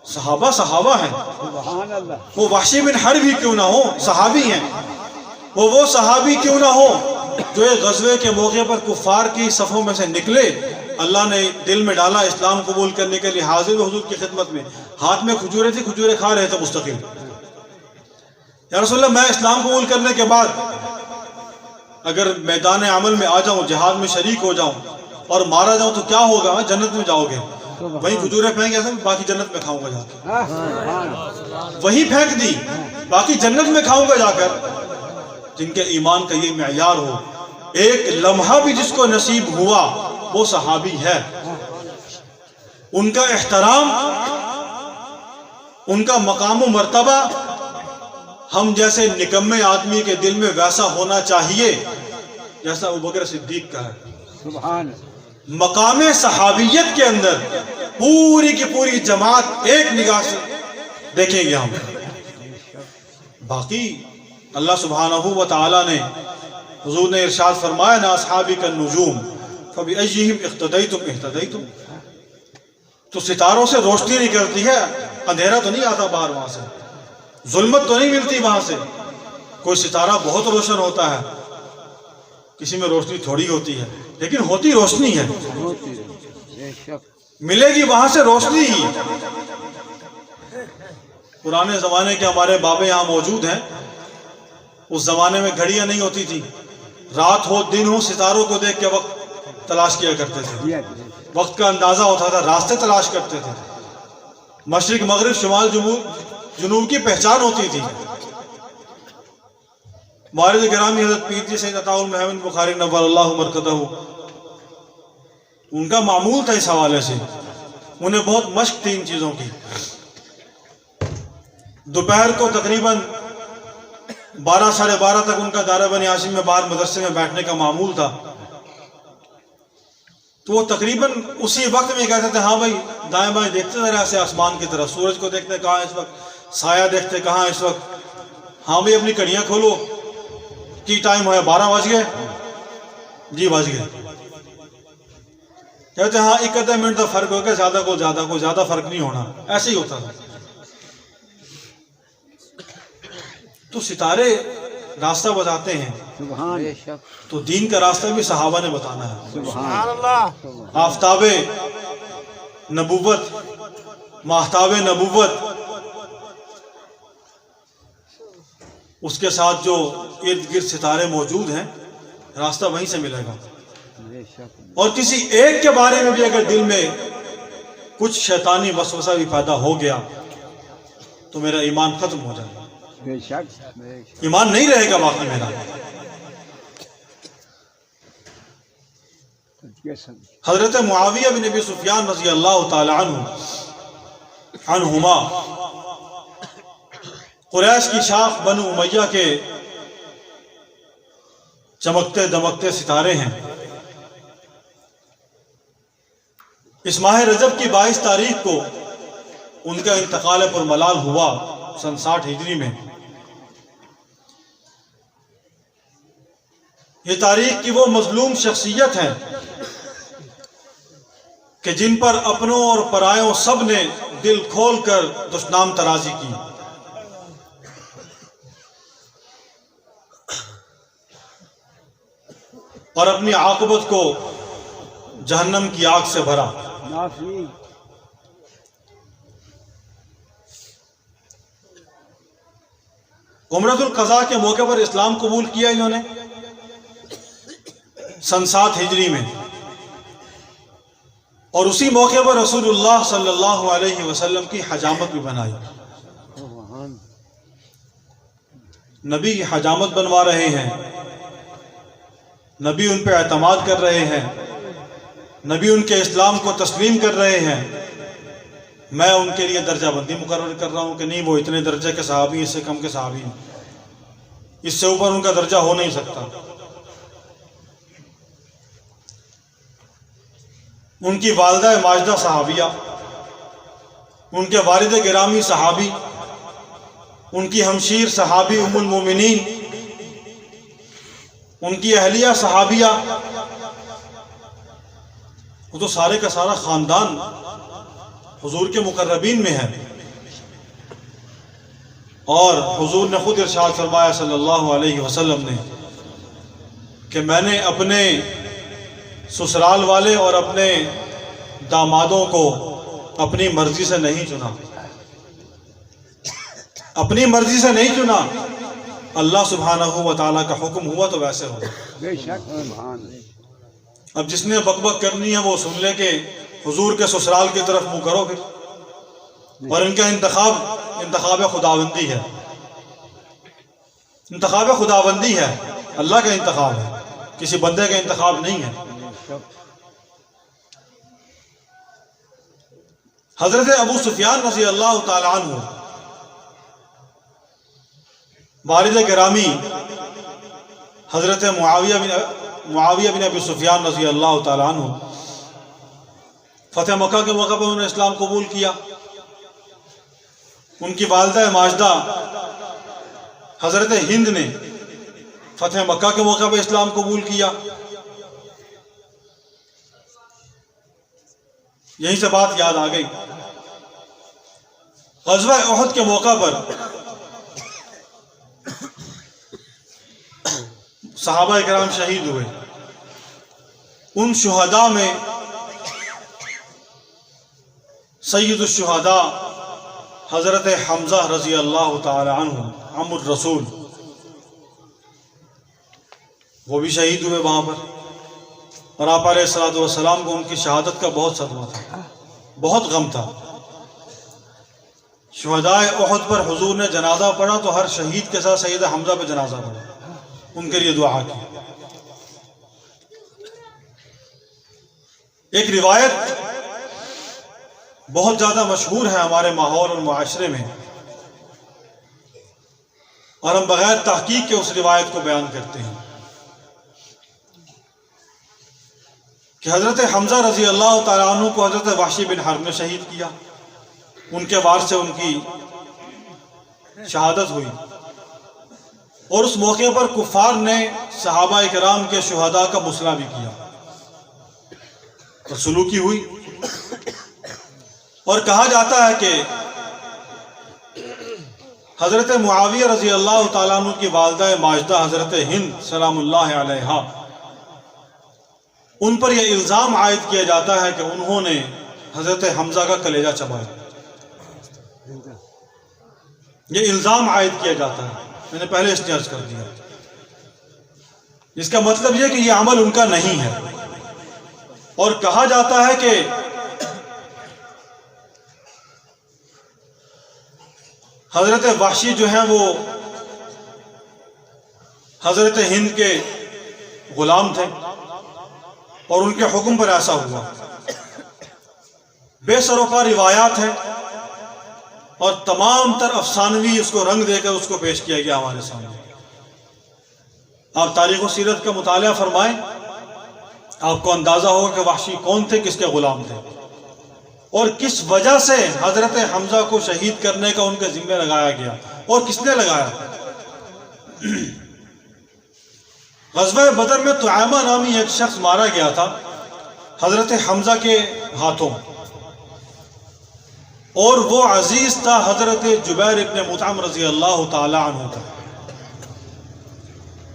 صحابہ صحابہ ہیں، سبحان اللہ، وہ وحشی بن حرب ہی کیوں نہ ہو صحابی ہیں، وہ صحابی کیوں نہ ہو جو ایک غزوے کے موقع پر کفار کی صفوں میں سے نکلے، اللہ نے دل میں ڈالا اسلام قبول کرنے کے لیے، حاضر حضور کی خدمت میں، ہاتھ میں کھجوریں تھی، کھجوریں کھا رہے تھے مستقل. یا رسول اللہ، میں اسلام قبول کرنے کے بعد اگر میدان عمل میں آ جاؤں، جہاد میں شریک ہو جاؤں اور مارا جاؤں تو کیا ہوگا؟ جنت میں جاؤ گے. وہیں کھجوریں پھینک ایسے باقی جنت میں کھاؤں گا جا کے. وہی پھینک دی، باقی جنت میں کھاؤں گا جا کر. جن کے ایمان کا یہ معیار ہو، ایک لمحہ بھی جس کو نصیب ہوا وہ صحابی ہے. ان کا احترام، ان کا مقام و مرتبہ ہم جیسے نکمے آدمی کے دل میں ویسا ہونا چاہیے جیسا ابوبکر صدیق کا ہے. سبحان مقام صحابیت کے اندر پوری کی پوری جماعت ایک نگاہ سے دیکھیں گے ہم. باقی اللہ سبحانہ و تعالی نے، حضور نے ارشاد فرمایا نا اصحابی کالنجوم فبأیہم اقتدیتم اہتدیتم. تو ستاروں سے روشنی نکلتی ہے، اندھیرا تو نہیں آتا باہر وہاں سے، ظلمت تو نہیں ملتی وہاں سے. کوئی ستارہ بہت روشن ہوتا ہے، کسی میں روشنی تھوڑی ہوتی ہے، لیکن ہوتی روشنی ہے، ہوتی ہے، بے شک. ملے گی وہاں سے روشنی ہی. پرانے زمانے کے ہمارے بابے یہاں موجود ہیں، اس زمانے میں گھڑیاں نہیں ہوتی تھی، رات ہو دن ہو ستاروں کو دیکھ کے وقت تلاش کیا کرتے تھے، وقت کا اندازہ ہوتا تھا، راستے تلاش کرتے تھے، مشرق مغرب شمال جنوب کی پہچان ہوتی تھی. والد گرامی حضرت پیر جی سید عطا المحمد بخاری نور اللہ مرکزہ، ان کا معمول تھا اس حوالے سے، انہیں بہت مشق تھی ان چیزوں کی. دوپہر کو تقریباً 12 ساڑھے 12 تک ان کا دارہ بنی ہاشم میں باہر مدرسے میں بیٹھنے کا معمول تھا. تو وہ تقریباً اسی وقت میں کہتے تھے ہاں بھائی دائیں بائیں دیکھتے ذرا ایسے آسمان کی طرف، سورج کو دیکھتے کہاں اس وقت، سایہ دیکھتے کہاں اس وقت. ہاں بھائی اپنی گھڑیاں کھولو، کی ٹائم ہوا 12 بج گئے، جی بج گئے. کہتے ہاں 1 منٹ کا فرق ہو گیا، زیادہ کو زیادہ فرق نہیں ہونا، ایسے ہی ہوتا تھا. تو ستارے راستہ بتاتے ہیں، سبحان تو دین کا راستہ بھی صحابہ نے بتانا ہے. سبحان اللہ. آفتاب نبوت، ماہتاب نبوت، اس کے ساتھ جو ارد گرد ستارے موجود ہیں، راستہ وہیں سے ملے گا. بے شک. اور کسی ایک کے بارے میں بھی اگر دل میں کچھ شیطانی وسوسہ بھی پیدا ہو گیا تو میرا ایمان ختم ہو جائے گا، بے شک. بے شک. ایمان نہیں رہے گا باقی میرا. حضرت معاویہ بن ابی سفیان رضی اللہ تعالی عنہما قریش کی شاخ بنو امیہ کے چمکتے دمکتے ستارے ہیں. اس ماہ رجب کی 22 تاریخ کو ان کا انتقال پر ملال ہوا سن 60 ہجری میں. یہ تاریخ کی وہ مظلوم شخصیت ہیں کہ جن پر اپنوں اور پرایوں سب نے دل کھول کر دشنام ترازی کی. اور اپنی عاقبت کو جہنم کی آگ سے بھرا. نافی. عمرۃ القضاء کے موقع پر اسلام قبول کیا انہوں نے سن 7 ہجری میں، اور اسی موقع پر رسول اللہ صلی اللہ علیہ وسلم کی حجامت بھی بنائی. سبحان. نبی کی حجامت بنوا رہے ہیں، نبی ان پہ اعتماد کر رہے ہیں، نبی ان کے اسلام کو تسلیم کر رہے ہیں. میں ان کے لیے درجہ بندی مقرر کر رہا ہوں کہ نہیں وہ اتنے درجے کے صحابی، اس سے کم کے صحابی ہیں، اس سے اوپر ان کا درجہ ہو نہیں سکتا. ان کی والدہ ماجدہ صحابیہ، ان کے والد گرامی صحابی، ان کی ہمشیر صحابی ام المومنین، ان کی اہلیہ صحابیہ، وہ تو سارے کا سارا خاندان حضور کے مقربین میں ہے. اور حضور نے خود ارشاد فرمایا صلی اللہ علیہ وسلم نے کہ میں نے اپنے سسرال والے اور اپنے دامادوں کو اپنی مرضی سے نہیں چنا، اپنی مرضی سے نہیں چنا، اللہ سبحانہ و تعالیٰ کا حکم ہوا تو ویسے ہو۔ بے شک سبحان اللہ۔ اب جس نے بک بک کرنی ہے وہ سن لے کہ حضور کے سسرال کی طرف منہ کرو پھر، اور ان کا انتخاب خداوندی ہے، انتخاب خداوندی ہے، اللہ کا انتخاب ہے، کسی بندے کا انتخاب نہیں ہے۔ بے شک حضرت ابو سفیان رضی اللہ تعالی عنہ والد گرامی حضرت معاویہ بن ابی سفیان رضی اللہ تعالی عنہ فتح مکہ کے موقع پر انہوں نے اسلام قبول کیا۔ ان کی والدہ ماجدہ حضرت ہند نے فتح مکہ کے موقع پر اسلام قبول کیا۔ یہیں سے بات یاد آ گئی، غزوہ احد کے موقع پر صحابہ کرام شہید ہوئے۔ ان شہداء میں سید الشہداء حضرت حمزہ رضی اللہ تعالی عنہ عم الرسول، وہ بھی شہید ہوئے وہاں پر، اور آپ علیہ الصلوۃ والسلام کو ان کی شہادت کا بہت صدمہ تھا، بہت غم تھا۔ شہداء احد پر حضور نے جنازہ پڑھا تو ہر شہید کے ساتھ سید حمزہ پہ جنازہ پڑھا، ان کے لیے دعا کی۔ ایک روایت بہت زیادہ مشہور ہے ہمارے ماحول اور معاشرے میں، اور ہم بغیر تحقیق کے اس روایت کو بیان کرتے ہیں کہ حضرت حمزہ رضی اللہ تعالیٰ عنہ کو حضرت وحشی بن حرب نے شہید کیا، ان کے وار سے ان کی شہادت ہوئی، اور اس موقع پر کفار نے صحابہ کرام کے شہداء کا مسئلہ بھی کیا اور سلوکی ہوئی، اور کہا جاتا ہے کہ حضرت معاویہ رضی اللہ تعالیٰ عنہ کی والدہ ماجدہ حضرت ہند سلام اللہ علیہا، ان پر یہ الزام عائد کیا جاتا ہے کہ انہوں نے حضرت حمزہ کا کلیجہ چبایا۔ یہ الزام عائد کیا جاتا ہے، میں نے پہلے اس نے عرض کر دیا، جس کا مطلب یہ کہ یہ عمل ان کا نہیں ہے، اور کہا جاتا ہے کہ حضرت وحشی جو ہیں وہ حضرت ہند کے غلام تھے، اور ان کے حکم پر ایسا ہوا۔ بے سروپا روایات ہیں، اور تمام تر افسانوی اس کو رنگ دے کر اس کو پیش کیا گیا ہمارے سامنے۔ آپ تاریخ و سیرت کا مطالعہ فرمائیں، آپ کو اندازہ ہوگا کہ وحشی کون تھے، کس کے غلام تھے، اور کس وجہ سے حضرت حمزہ کو شہید کرنے کا ان کے ذمہ لگایا گیا، اور کس نے لگایا۔ غزوہ بدر میں طعیمہ نامی ایک شخص مارا گیا تھا حضرت حمزہ کے ہاتھوں، اور وہ عزیز تھا حضرت جبیر ابن مطعم رضی اللہ تعالی عنہ کا۔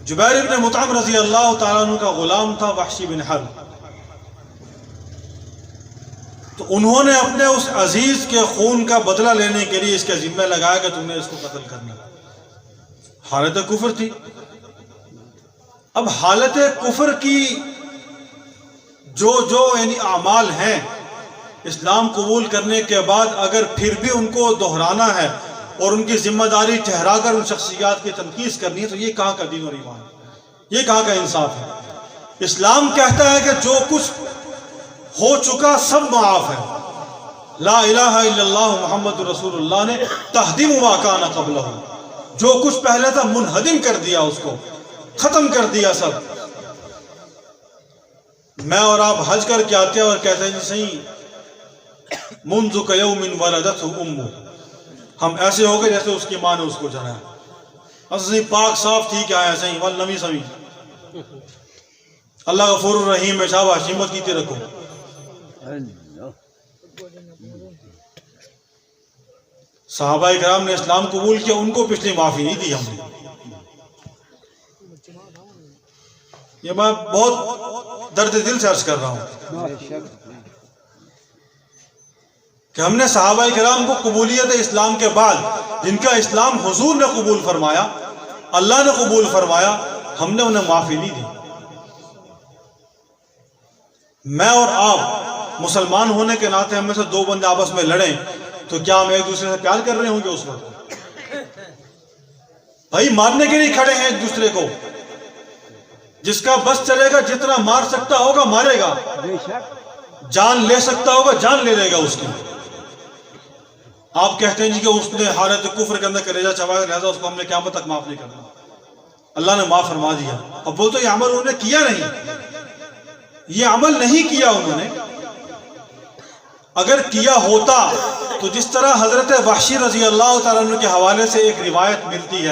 جبیر ابن مطعم رضی اللہ تعالی عنہ کا غلام تھا وحشی بن حرب۔ تو انہوں نے اپنے اس عزیز کے خون کا بدلہ لینے کے لیے اس کے ذمہ لگایا کہ تم نے اس کو قتل کرنا۔ حالت کفر تھی۔ اب حالت کفر کی جو یعنی اعمال ہیں، اسلام قبول کرنے کے بعد اگر پھر بھی ان کو دہرانا ہے اور ان کی ذمہ داری ٹھہرا کر ان شخصیات کی تنقید کرنی ہے، تو یہ کہاں کا دین اور ایمان ہے، یہ کہاں کا انصاف ہے۔ اسلام کہتا ہے کہ جو کچھ ہو چکا سب معاف ہے۔ لا الہ الا اللہ محمد رسول اللہ نے تہدیم ما کان قبلہ، جو کچھ پہلے تھا منہدم کر دیا، اس کو ختم کر دیا سب۔ میں اور آپ حج کر کے آتے ہیں اور کہتے ہیں جی صحیح منذ یوم ولدتہ امہ، ہم ایسے ہو گئے جیسے اس کی ماں نے اس کو جنایا، اصلی پاک صاف تھی کہ آیا صحیح والنمی سمی، اللہ غفور الرحیم ہے، شاباش ہمت کیتے رکھو۔ صحابہ کرام نے اسلام قبول کیا، ان کو پچھلی معافی نہیں دی ہم نے. یہ میں بہت درد دل سے عرض کر رہا ہوں بے شک کہ ہم نے صحابہ کرام کو قبولیت اسلام کے بعد، جن کا اسلام حضور نے قبول فرمایا، اللہ نے قبول فرمایا، ہم نے انہیں معافی نہیں دی. میں اور آپ مسلمان ہونے کے ناطے ہم میں سے دو بندے آپس میں لڑیں تو کیا ہم ایک دوسرے سے پیار کر رہے ہوں گے اس وقت؟ بھائی مارنے کے لیے کھڑے ہیں ایک دوسرے کو. جس کا بس چلے گا، جتنا مار سکتا ہوگا مارے گا، بے شک جان لے سکتا ہوگا جان لے لے گا اس کی. آپ کہتے ہیں جی کہ اس نے حالت کفر کے اندر کلیجہ چبایا، لہذا اس کو ہم نے قیامت تک معاف نہیں کرنا. اللہ نے معاف فرما دیا. اب بولتے یہ عمل انہوں نے کیا نہیں، یہ عمل نہیں کیا انہوں نے. اگر کیا ہوتا تو جس طرح حضرت وحشی رضی اللہ تعالیٰ عنہ کے حوالے سے ایک روایت ملتی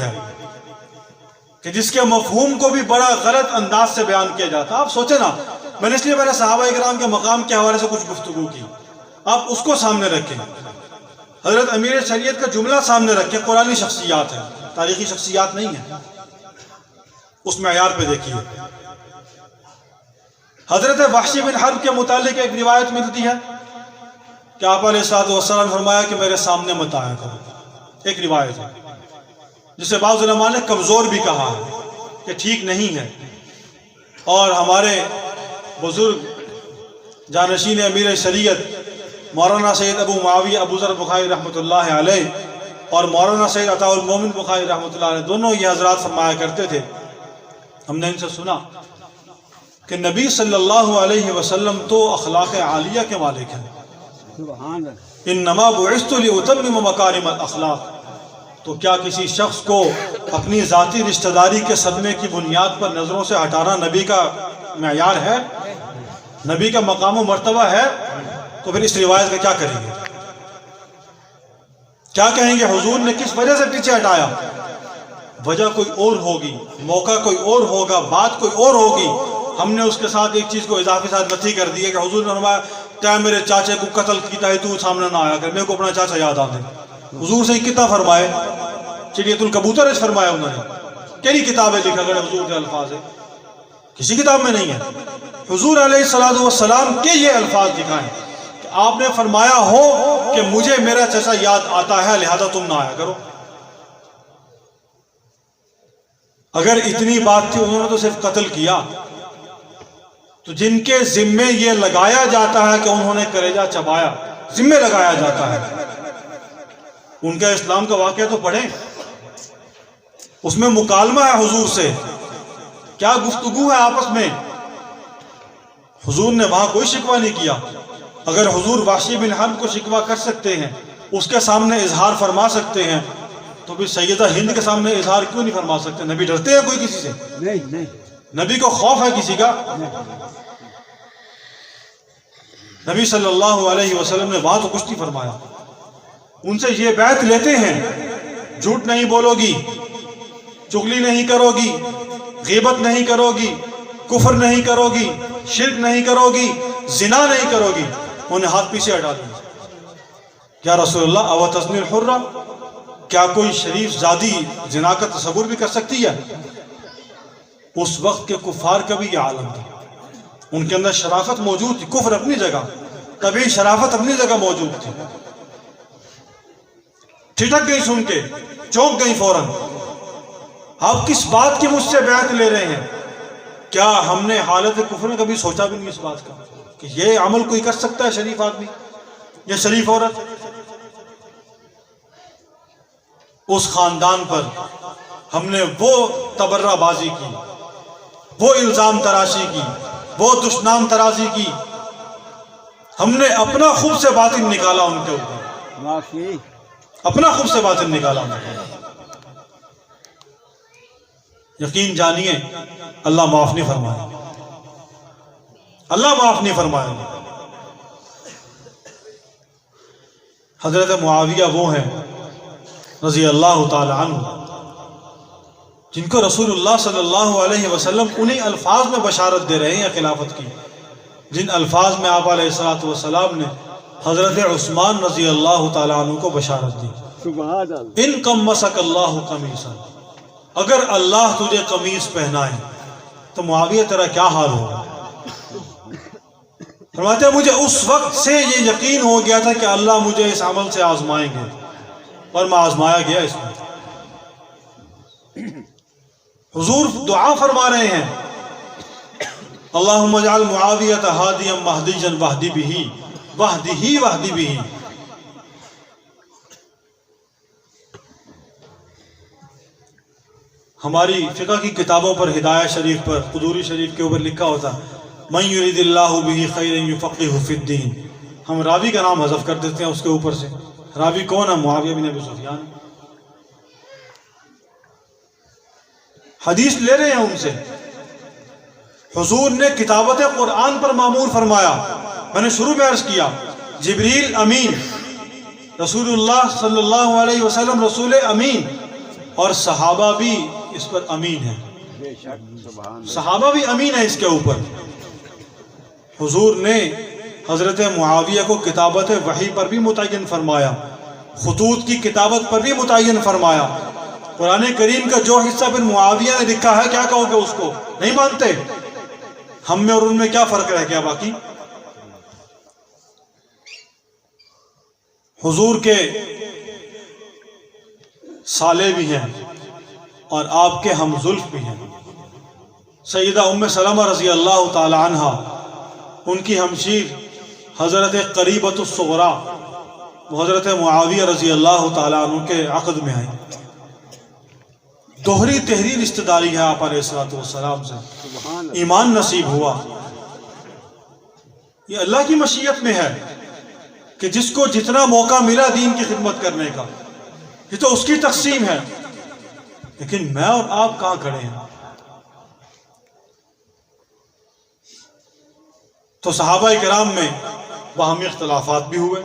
ہے کہ جس کے مفہوم کو بھی بڑا غلط انداز سے بیان کیا جاتا. آپ سوچیں نا، میں نے اس لیے پہلے صحابہ کرام کے مقام کے حوالے سے کچھ گفتگو کی، آپ اس کو سامنے رکھیں. حضرت امیر شریعت کا جملہ سامنے رکھیں. قرآنی شخصیات ہیں، تاریخی شخصیات نہیں ہیں. اس معیار پہ دیکھیے. حضرت وحشی بن حرب کے متعلق ایک روایت ملتی ہے کہ آپ علیہ الصلوۃ والسلام نے فرمایا کہ میرے سامنے مت آیا کرو. ایک روایت ہے جسے بعض علماء نے کمزور بھی کہا ہے کہ ٹھیک نہیں ہے. اور ہمارے بزرگ جانشین امیر شریعت مولانا سید ابو معاویہ ابو ذر بخاری رحمۃ اللہ علیہ اور مولانا سید عطاء المومن بخاری رحمۃ اللہ علیہ، دونوں یہ حضرات فرمایا کرتے تھے، ہم نے ان سے سنا کہ نبی صلی اللہ علیہ وسلم تو اخلاق عالیہ کے مالک ہیں. سبحان اللہ. انما بعثت لاتمم مکارم الاخلاق. تو کیا کسی شخص کو اپنی ذاتی رشتہ داری کے صدمے کی بنیاد پر نظروں سے ہٹانا نبی کا معیار ہے، نبی کا مقام و مرتبہ ہے؟ تو پھر اس روایت کا کیا کریں گے؟ کیا کہیں گے حضور نے کس وجہ سے پیچھے ہٹایا؟ وجہ کوئی اور ہوگی، موقع کوئی اور ہوگا، بات کوئی اور ہوگی. ہم نے اس کے ساتھ ایک چیز کو اضافی ساتھ نفی کر دی ہے کہ حضور نے فرمایا کیا میرے چاچے کو قتل کیتا ہے تو سامنے نہ آیا کر، میرے کو اپنا چاچا یاد آ دے. حضور سے کتنا فرمائے؟ چڑیت الکبوتر فرمایا انہوں نے. کئی کتابیں لکھا گئے حضور کے الفاظ ہے، کسی کتاب میں نہیں ہے. حضور علیہ الصلوۃ والسلام کے یہ الفاظ دکھائیں کہ آپ نے فرمایا ہو کہ مجھے میرا چچا یاد آتا ہے لہذا تم نہ آیا کرو. اگر اتنی بات تھی انہوں نے تو صرف قتل کیا، تو جن کے ذمے یہ لگایا جاتا ہے کہ انہوں نے کلیجہ چبایا، ذمے لگایا جاتا ہے، ان کا اسلام کا واقعہ تو پڑھیں. اس میں مکالمہ ہے حضور سے، کیا گفتگو ہے آپس میں. حضور نے وہاں کوئی شکوہ نہیں کیا. اگر حضور وحشی بن حرب کو شکوہ کر سکتے ہیں، اس کے سامنے اظہار فرما سکتے ہیں، تو پھر سیدہ ہند کے سامنے اظہار کیوں نہیں فرما سکتے؟ نبی ڈرتے ہیں کوئی کسی سے؟ نہیں. نبی کو خوف ہے کسی کا؟ نبی صلی اللہ علیہ وسلم نے وہاں تو کچھ نہیں فرمایا. ان سے یہ بیعت لیتے ہیں، جھوٹ نہیں بولو گی، چغلی نہیں کرو گی، غیبت نہیں کرو گی، کفر نہیں کرو گی، شرک نہیں کرو گی، زنا نہیں کرو گی. انہیں ہاتھ پیچھے ہٹا دیا. یا رسول اللہ او تزنی الحرہ، کیا کوئی شریف زادی زنا کا تصور بھی کر سکتی ہے؟ اس وقت کے کفار کا بھی یہ عالم تھا، ان کے اندر شرافت موجود تھی. کفر اپنی جگہ، طبعی شرافت اپنی جگہ موجود تھی. ٹھٹک گئی سن کے، چونک گئی فوراً. آپ کس بات کی مجھ سے بیعت لے رہے ہیں؟ کیا ہم نے حالت کفر میں کبھی سوچا بھی نہیں اس بات کا کہ یہ عمل کوئی کر سکتا ہے؟ شریف آدمی یا شریف عورت؟ اس خاندان پر ہم نے وہ تبرہ بازی کی، وہ الزام تراشی کی، وہ دشنام ترازی کی. ہم نے اپنا خوب سے باطن نکالا ان کے اوپر، واقعی اپنا خوب سے باطن نکالا ان کے. یقین جانیے اللہ معاف نہیں فرمائے، اللہ معاف نہیں فرمائے. حضرت معاویہ وہ ہیں رضی اللہ تعالی عنہ جن کو رسول اللہ صلی اللہ علیہ وسلم انہی الفاظ میں بشارت دے رہے ہیں خلافت کی، جن الفاظ میں آپ علیہ الصلوۃ والسلام نے حضرت عثمان رضی اللہ تعالیٰ عنہ کو بشارت دی، سبحان اللہ، ان قمصک اللہ قمیصا، اگر اللہ تجھے قمیص پہنائے تو معاویہ تیرا کیا حال ہوگا؟ فرماتے ہیں مجھے اس وقت سے یہ یقین ہو گیا تھا کہ اللہ مجھے اس عمل سے آزمائیں گے، اور میں آزمایا گیا اس میں۔ حضور دعا فرما رہے ہیں، اللہم اجعل معاویۃ ہادیا مہدیا واہدی بہ، ہماری فقہ کی کتابوں پر ہدایہ شریف پر قدوری شریف کے اوپر لکھا ہوتا من یرید اللہ بہ خیرا یفقہہ فی الدین، ہم راوی کا نام حذف کر دیتے ہیں اس کے اوپر سے۔ راوی کون ہے؟ معاویہ بن ابی سفیان۔ حدیث لے رہے ہیں ان سے۔ حضور نے کتابت قرآن پر معمور فرمایا۔ میں نے شروع میں عرض کیا جبریل امین، رسول اللہ صلی اللہ علیہ وسلم رسول امین، اور صحابہ بھی اس پر امین ہیں، بے شک، سبحان اللہ، صحابہ بھی امین ہیں اس کے اوپر۔ حضور نے حضرت معاویہ کو کتابت وحی پر بھی متعین فرمایا، خطوط کی کتابت پر بھی متعین فرمایا۔ قرآن کریم کا جو حصہ پھر معاویہ نے لکھا ہے، کیا کہو گے اس کو؟ نہیں مانتے؟ ہم میں اور ان میں کیا فرق رہ گیا باقی؟ حضور کے سالے بھی ہیں اور آپ کے ہم زلف بھی ہیں۔ سیدہ ام سلمہ رضی اللہ تعالی عنہ، ان کی ہمشیر حضرت قریبۃ الصغریٰ حضرت معاویہ رضی اللہ تعالی عنہ کے عقد میں آئی۔ دوہری تحریر رشتہ داری ہے آپ علیہ الصلوۃ والسلام سے، سبحان اللہ، ایمان نصیب ہوا۔ یہ اللہ کی مشیت میں ہے کہ جس کو جتنا موقع ملا دین کی خدمت کرنے کا، یہ تو اس کی تقسیم ہے، لیکن میں اور آپ کہاں کھڑے ہیں؟ تو صحابہ کرام میں باہمی اختلافات بھی ہوئے،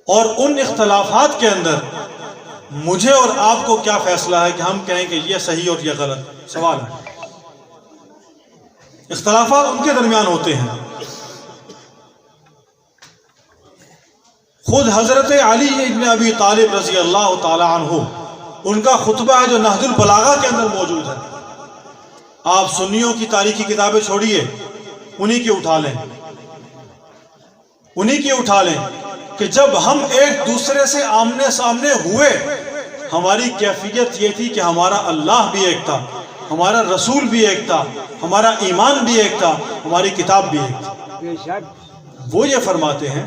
اور ان اختلافات کے اندر مجھے اور آپ کو کیا فیصلہ ہے کہ ہم کہیں کہ یہ صحیح اور یہ غلط؟ سوال ہے۔ اختلافات ان کے درمیان ہوتے ہیں۔ خود حضرت علی ابن ابی طالب رضی اللہ تعالی عنہ، ان کا خطبہ ہے جو نہج البلاغہ کے اندر موجود ہے۔ آپ سنیوں کی تاریخی کتابیں چھوڑیے، انہی کی اٹھا لیں، انہی کی اٹھا لیں کہ جب ہم ایک دوسرے سے آمنے سامنے ہوئے، ہماری کیفیت یہ تھی کہ ہمارا اللہ بھی ایک تھا، ہمارا رسول بھی ایک تھا، ہمارا ایمان بھی ایک تھا، ہماری کتاب بھی ایک تھی۔ بے شک، وہ یہ فرماتے ہیں،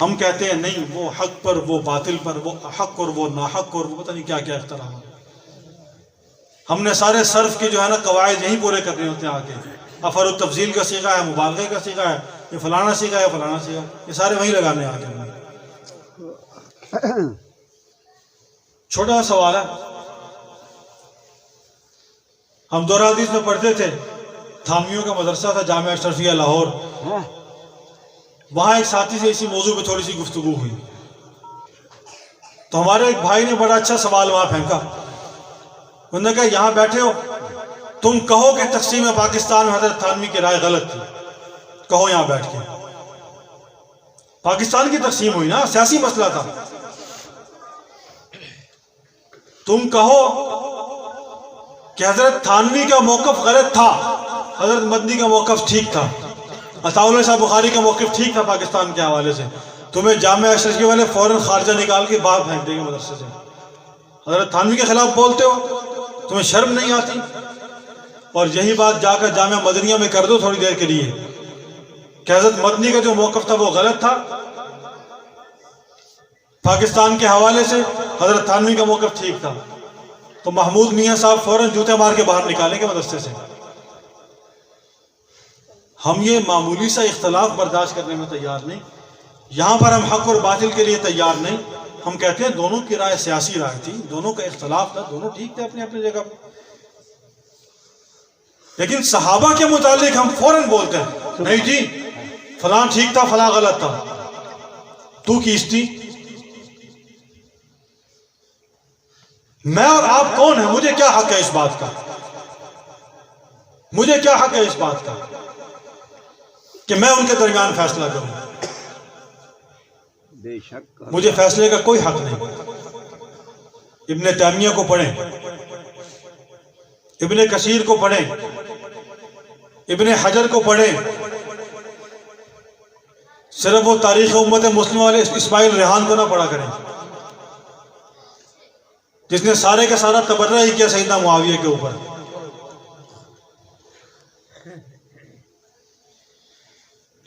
ہم کہتے ہیں نہیں، وہ حق پر، وہ باطل پر، وہ حق اور وہ ناحق اور وہ پتہ نہیں کیا کیا اختلاف۔ ہم نے سارے صرف کے جو ہے نا قواعد یہیں پورے کرنے ہوتے ہیں آگے۔ افر التفضیل کا صیغہ ہے، مبالغے کا صیغہ ہے، یہ فلانا صیغہ ہے، فلانا صیغہ، یہ سارے وہیں لگانے آگے۔ چھوٹا سا سوال ہے، ہم دورہ حدیث میں پڑھتے تھے، تھامیوں کا مدرسہ تھا جامعہ اشرفیہ لاہور، وہاں ایک ساتھی سے اسی موضوع پہ تھوڑی سی گفتگو ہوئی، تو ہمارے ایک بھائی نے بڑا اچھا سوال وہاں پھینکا۔ انہوں نے کہا یہاں بیٹھے ہو، تم کہو کہ تقسیم پاکستان میں حضرت تھانوی کی رائے غلط تھی، کہو یہاں بیٹھ کے۔ پاکستان کی تقسیم ہوئی نا، سیاسی مسئلہ تھا۔ تم کہو کہ حضرت تھانوی کا موقف غلط تھا، حضرت مدنی کا موقف ٹھیک تھا، عطا اللہ صاحب بخاری کا موقف ٹھیک تھا پاکستان کے حوالے سے، تمہیں جامعہ اشرفیہ والے فوراً خارجہ نکال کے باہر پھینک دیں گے مدرسے سے۔ حضرت تھانوی کے خلاف بولتے ہو، تمہیں شرم نہیں آتی؟ اور یہی بات جا کر جامعہ مدنیہ میں کر دو تھوڑی دیر کے لیے کہ حضرت مدنی کا جو موقف تھا وہ غلط تھا پاکستان کے حوالے سے، حضرت تھانوی کا موقف ٹھیک تھا، تو محمود میاں صاحب فوراً جوتے مار کے باہر نکالیں گے مدرسے سے۔ ہم یہ معمولی سا اختلاف برداشت کرنے میں تیار نہیں، یہاں پر ہم حق اور باطل کے لیے تیار نہیں۔ ہم کہتے ہیں دونوں کی رائے سیاسی رائے تھی، دونوں کا اختلاف تھا، دونوں ٹھیک تھے اپنی اپنی جگہ، لیکن صحابہ کے متعلق ہم فوراً بولتے ہیں نہیں جی فلاں ٹھیک تھا، فلاں غلط تھا، تو کیس تھی؟ میں اور آپ کون ہیں؟ مجھے کیا حق ہے اس بات کا؟ مجھے کیا حق ہے اس بات کا کہ میں ان کے درمیان فیصلہ کروں. بے شک مجھے فیصلے کا کوئی حق نہیں. ابن تیمیہ کو پڑھیں، ابن کثیر کو پڑھیں، ابن حجر کو پڑھیں، صرف وہ تاریخ امت مسلمہ والے اسماعیل ریحان کو نہ پڑھا کریں جس نے سارے کا سارا تبرہ ہی کیا سیدنا معاویہ کے اوپر.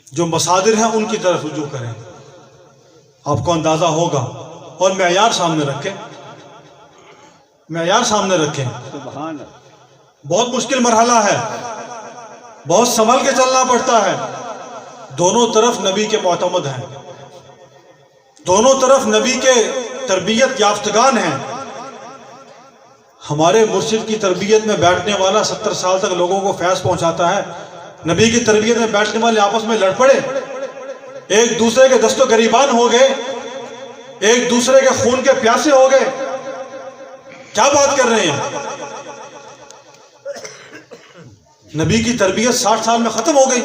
جو مصادر ہیں ان کی طرف رجوع کریں، آپ کو اندازہ ہوگا. اور معیار سامنے رکھیں، معیار سامنے رکھیں. سبحان اللہ. بہت مشکل مرحلہ ہے، بہت سنبھل کے چلنا پڑتا ہے. دونوں طرف نبی کے معتمد ہیں، دونوں طرف نبی کے تربیت یافتگان ہیں. ہمارے مرشد کی تربیت میں بیٹھنے والا 70 سال تک لوگوں کو فیض پہنچاتا ہے. نبی کی تربیت میں بیٹھنے والے آپس میں لڑ پڑے، ایک دوسرے کے دست و گریبان ہو گئے، ایک دوسرے کے خون کے پیاسے ہو گئے. کیا بات کر رہے ہیں؟ نبی کی تربیت 60 سال میں ختم ہو گئی.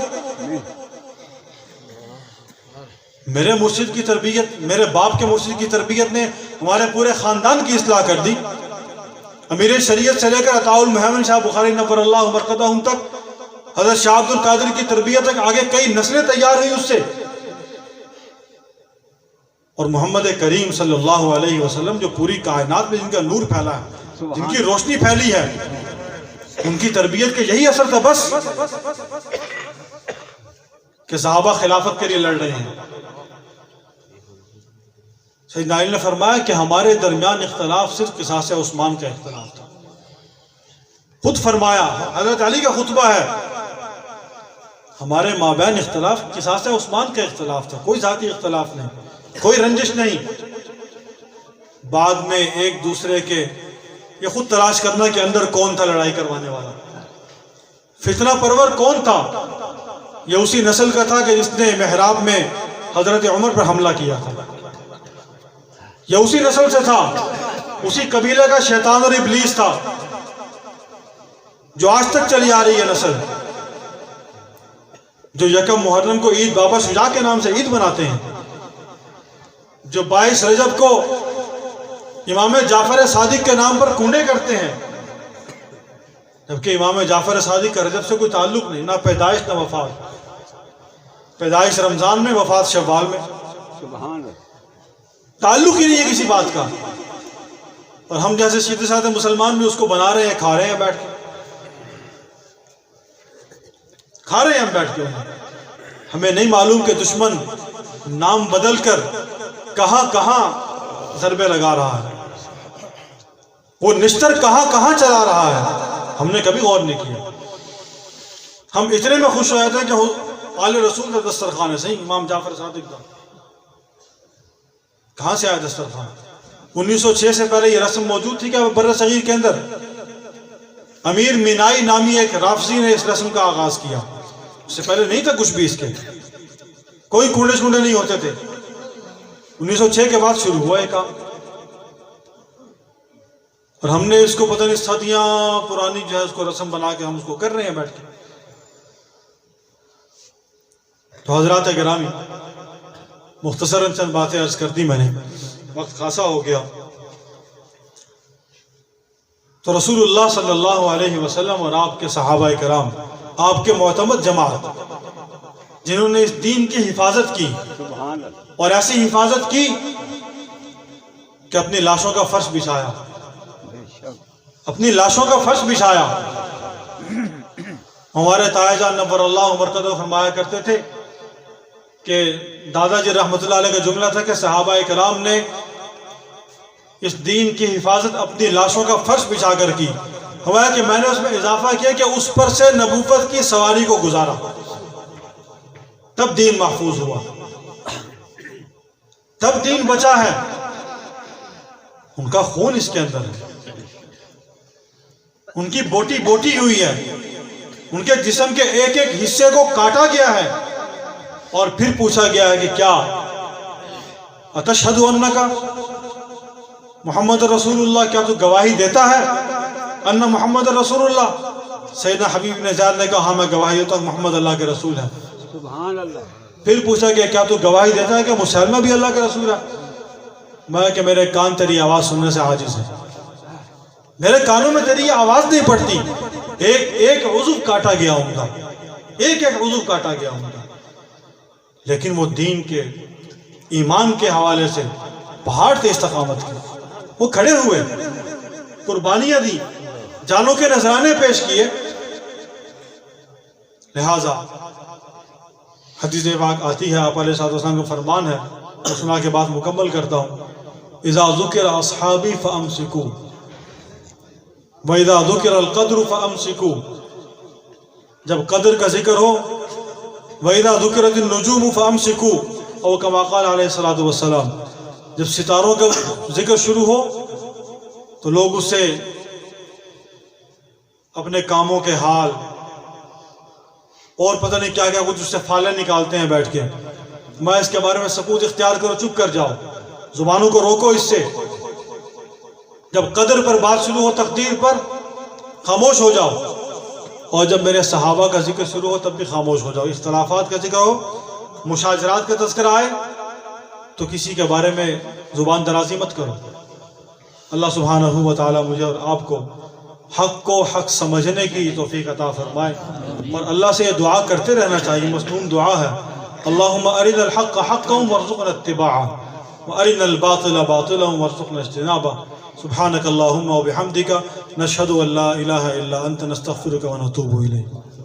میرے مرشد کی تربیت، میرے باپ کے مرشد کی تربیت نے ہمارے پورے خاندان کی اصلاح کر دی. امیر شریعت سے لے کر عطاء المحمد شاہ بخاری نور اللہ مرقدہم تک، حضرت شاہ عبد القادر کی تربیت تک آگے کئی نسلیں تیار ہوئی اس سے. اور محمد کریم صلی اللہ علیہ وسلم جو پوری کائنات میں جن کا نور پھیلا ہے، جن کی روشنی پھیلی ہے، ان کی تربیت کے یہی اثر تھا بس کہ صحابہ خلافت کے لیے لڑ رہے ہیں. سیدنا علی نے فرمایا کہ ہمارے درمیان اختلاف صرف قصاص عثمان کا اختلاف تھا. خود فرمایا، حضرت علی کا خطبہ ہے، ہمارے مابین اختلاف قصاص عثمان کا اختلاف تھا، کوئی ذاتی اختلاف نہیں، کوئی رنجش نہیں. بعد میں ایک دوسرے کے یہ خود تلاش کرنا کہ اندر کون تھا لڑائی کروانے والا، فتنہ پرور کون تھا. یہ اسی نسل کا تھا کہ جس نے محراب میں حضرت عمر پر حملہ کیا تھا. یہ اسی نسل سے تھا، اسی قبیلے کا شیطان اور ابلیس تھا جو آج تک چلی آ رہی ہے نسل، جو یکم محرم کو عید بابا شجاع کے نام سے عید مناتے ہیں، جو 22 رجب کو امام جعفر صادق کے نام پر کنڈے کرتے ہیں، جبکہ امام جعفر صادق کا رجب سے کوئی تعلق نہیں، نہ پیدائش نہ وفات. پیدائش رمضان میں، وفات شوال میں، سبحان اللہ. تعلق ہی نہیں ہے کسی بات کا. اور ہم جیسے سیدھے سادھے مسلمان بھی اس کو بنا رہے ہیں، کھا رہے ہیں بیٹھ کے، کھا رہے ہیں ہم بیٹھ کے. ہمیں نہیں معلوم کہ دشمن نام بدل کر کہاں کہاں ضربے لگا رہا ہے، وہ نشتر کہاں کہاں چلا رہا ہے. ہم نے کبھی غور نہیں کیا. ہم اتنے میں خوش ہوئے تھے کہ آل رسول کا دسترخوان ہے. صحیح، امام جعفر صادق کا کہاں سے آیا دسترخوان؟ 1906 سے پہلے یہ رسم موجود تھی کہ بر صغیر کے اندر امیر مینائی نامی ایک رافضی نے اس رسم کا آغاز کیا. اس سے پہلے نہیں تھا کچھ بھی، اس کے کوئی کنڈے چھنڈے نہیں ہوتے تھے. 1906 کے بعد شروع ہوا یہ کام، اور ہم نے اس کو پتہ نہیں صدیاں پرانی جو ہے اس کو رسم بنا کے ہم اس کو کر رہے ہیں بیٹھ کے. تو حضرات گرامی، مختصراً چند باتیں عرض کر دی میں نے، وقت خاصا ہو گیا. تو رسول اللہ صلی اللہ علیہ وسلم اور آپ کے صحابہ کرام، آپ کے معتمد جماعت، جنہوں نے اس دین کی حفاظت کی، سبحان اللہ. اور ایسی حفاظت کی کہ اپنی لاشوں کا فرش بچھایا، بے شک. اپنی لاشوں کا فرش بچھایا. ہمارے تایا جان نور اللہ مرقدہ فرمایا کرتے تھے کہ دادا جی رحمۃ اللہ علیہ کا جملہ تھا کہ صحابہ کرام نے اس دین کی حفاظت اپنی لاشوں کا فرش بچھا کر کی. ہوا کہ میں نے اس میں اضافہ کیا کہ اس پر سے نبوت کی سواری کو گزارا، تب دین محفوظ ہوا، تب دین بچا ہے. ان کا خون اس کے اندر ہے، ان کی بوٹی بوٹی ہوئی ہے، ان کے جسم کے ایک ایک حصے کو کاٹا گیا ہے، اور پھر پوچھا گیا ہے کہ کیا اتشہد انکا محمد رسول اللہ، کیا تو گواہی دیتا ہے ان محمد رسول اللہ؟ سیدنا حبیب نے زیاد نے کہا ہاں میں گواہی دیتا ہوں محمد اللہ کے رسول ہیں. سبحان اللہ پھر پوچھا کہ کیا تو گواہی دیتا ہے کہ مسلمہ بھی اللہ کا رسول ہے؟ میں کہ میرے کان تیری آواز سننے سے عاجز ہے، میرے کانوں میں تیری آواز نہیں پڑتی، ایک عضو کاٹا گیا ہوں گا، ایک عضو کاٹا گیا ہوں گا، لیکن وہ دین کے ایمان کے حوالے سے پہاڑ تھے استقامت کے، وہ کھڑے ہوئے، قربانیاں دی، جانوں کے نذرانے پیش کیے۔ لہٰذا حدیث پاک آتی ہے، آپ علیہ الصلوۃ والسلام کا فرمان ہے، اور سنا کے بعد مکمل کرتا ہوں، اذا ذکر اصحابی فامسکوا واذا ذکر القدر فامسکوا، جب قدر کا ذکر ہو، واذا ذکرت النجوم فامسکوا، اور کما قال علیہ الصلوۃ والسلام، جب ستاروں کا ذکر شروع ہو تو لوگ اس سے اپنے کاموں کے حال اور پتہ نہیں کیا کیا کچھ اس سے فالے نکالتے ہیں بیٹھ کے۔ میں اس کے بارے میں سکوت اختیار کرو، چپ کر جاؤ، زبانوں کو روکو اس سے۔ جب قدر پر بات شروع ہو، تقدیر پر، خاموش ہو جاؤ، اور جب میرے صحابہ کا ذکر شروع ہو تب بھی خاموش ہو جاؤ۔ اختلافات کا ذکر ہو، مشاجرات کا تذکرہ آئے تو کسی کے بارے میں زبان درازی مت کرو۔ اللہ سبحانہ و تعالی مجھے اور آپ کو حق سمجھنے کی توفیق عطا فرمائے، اور اللہ سے یہ دعا کرتے رہنا چاہیے، مسنون دعا ہے، اللہم ارنا الحق حقا وارزقنا اتباعہ وارنا الباطل باطلا وارزقنا اجتنابہ، سبحانک اللہم وبحمدک، نشہد ان لا الہ الا انت، نستغفرک ونتوب الیک۔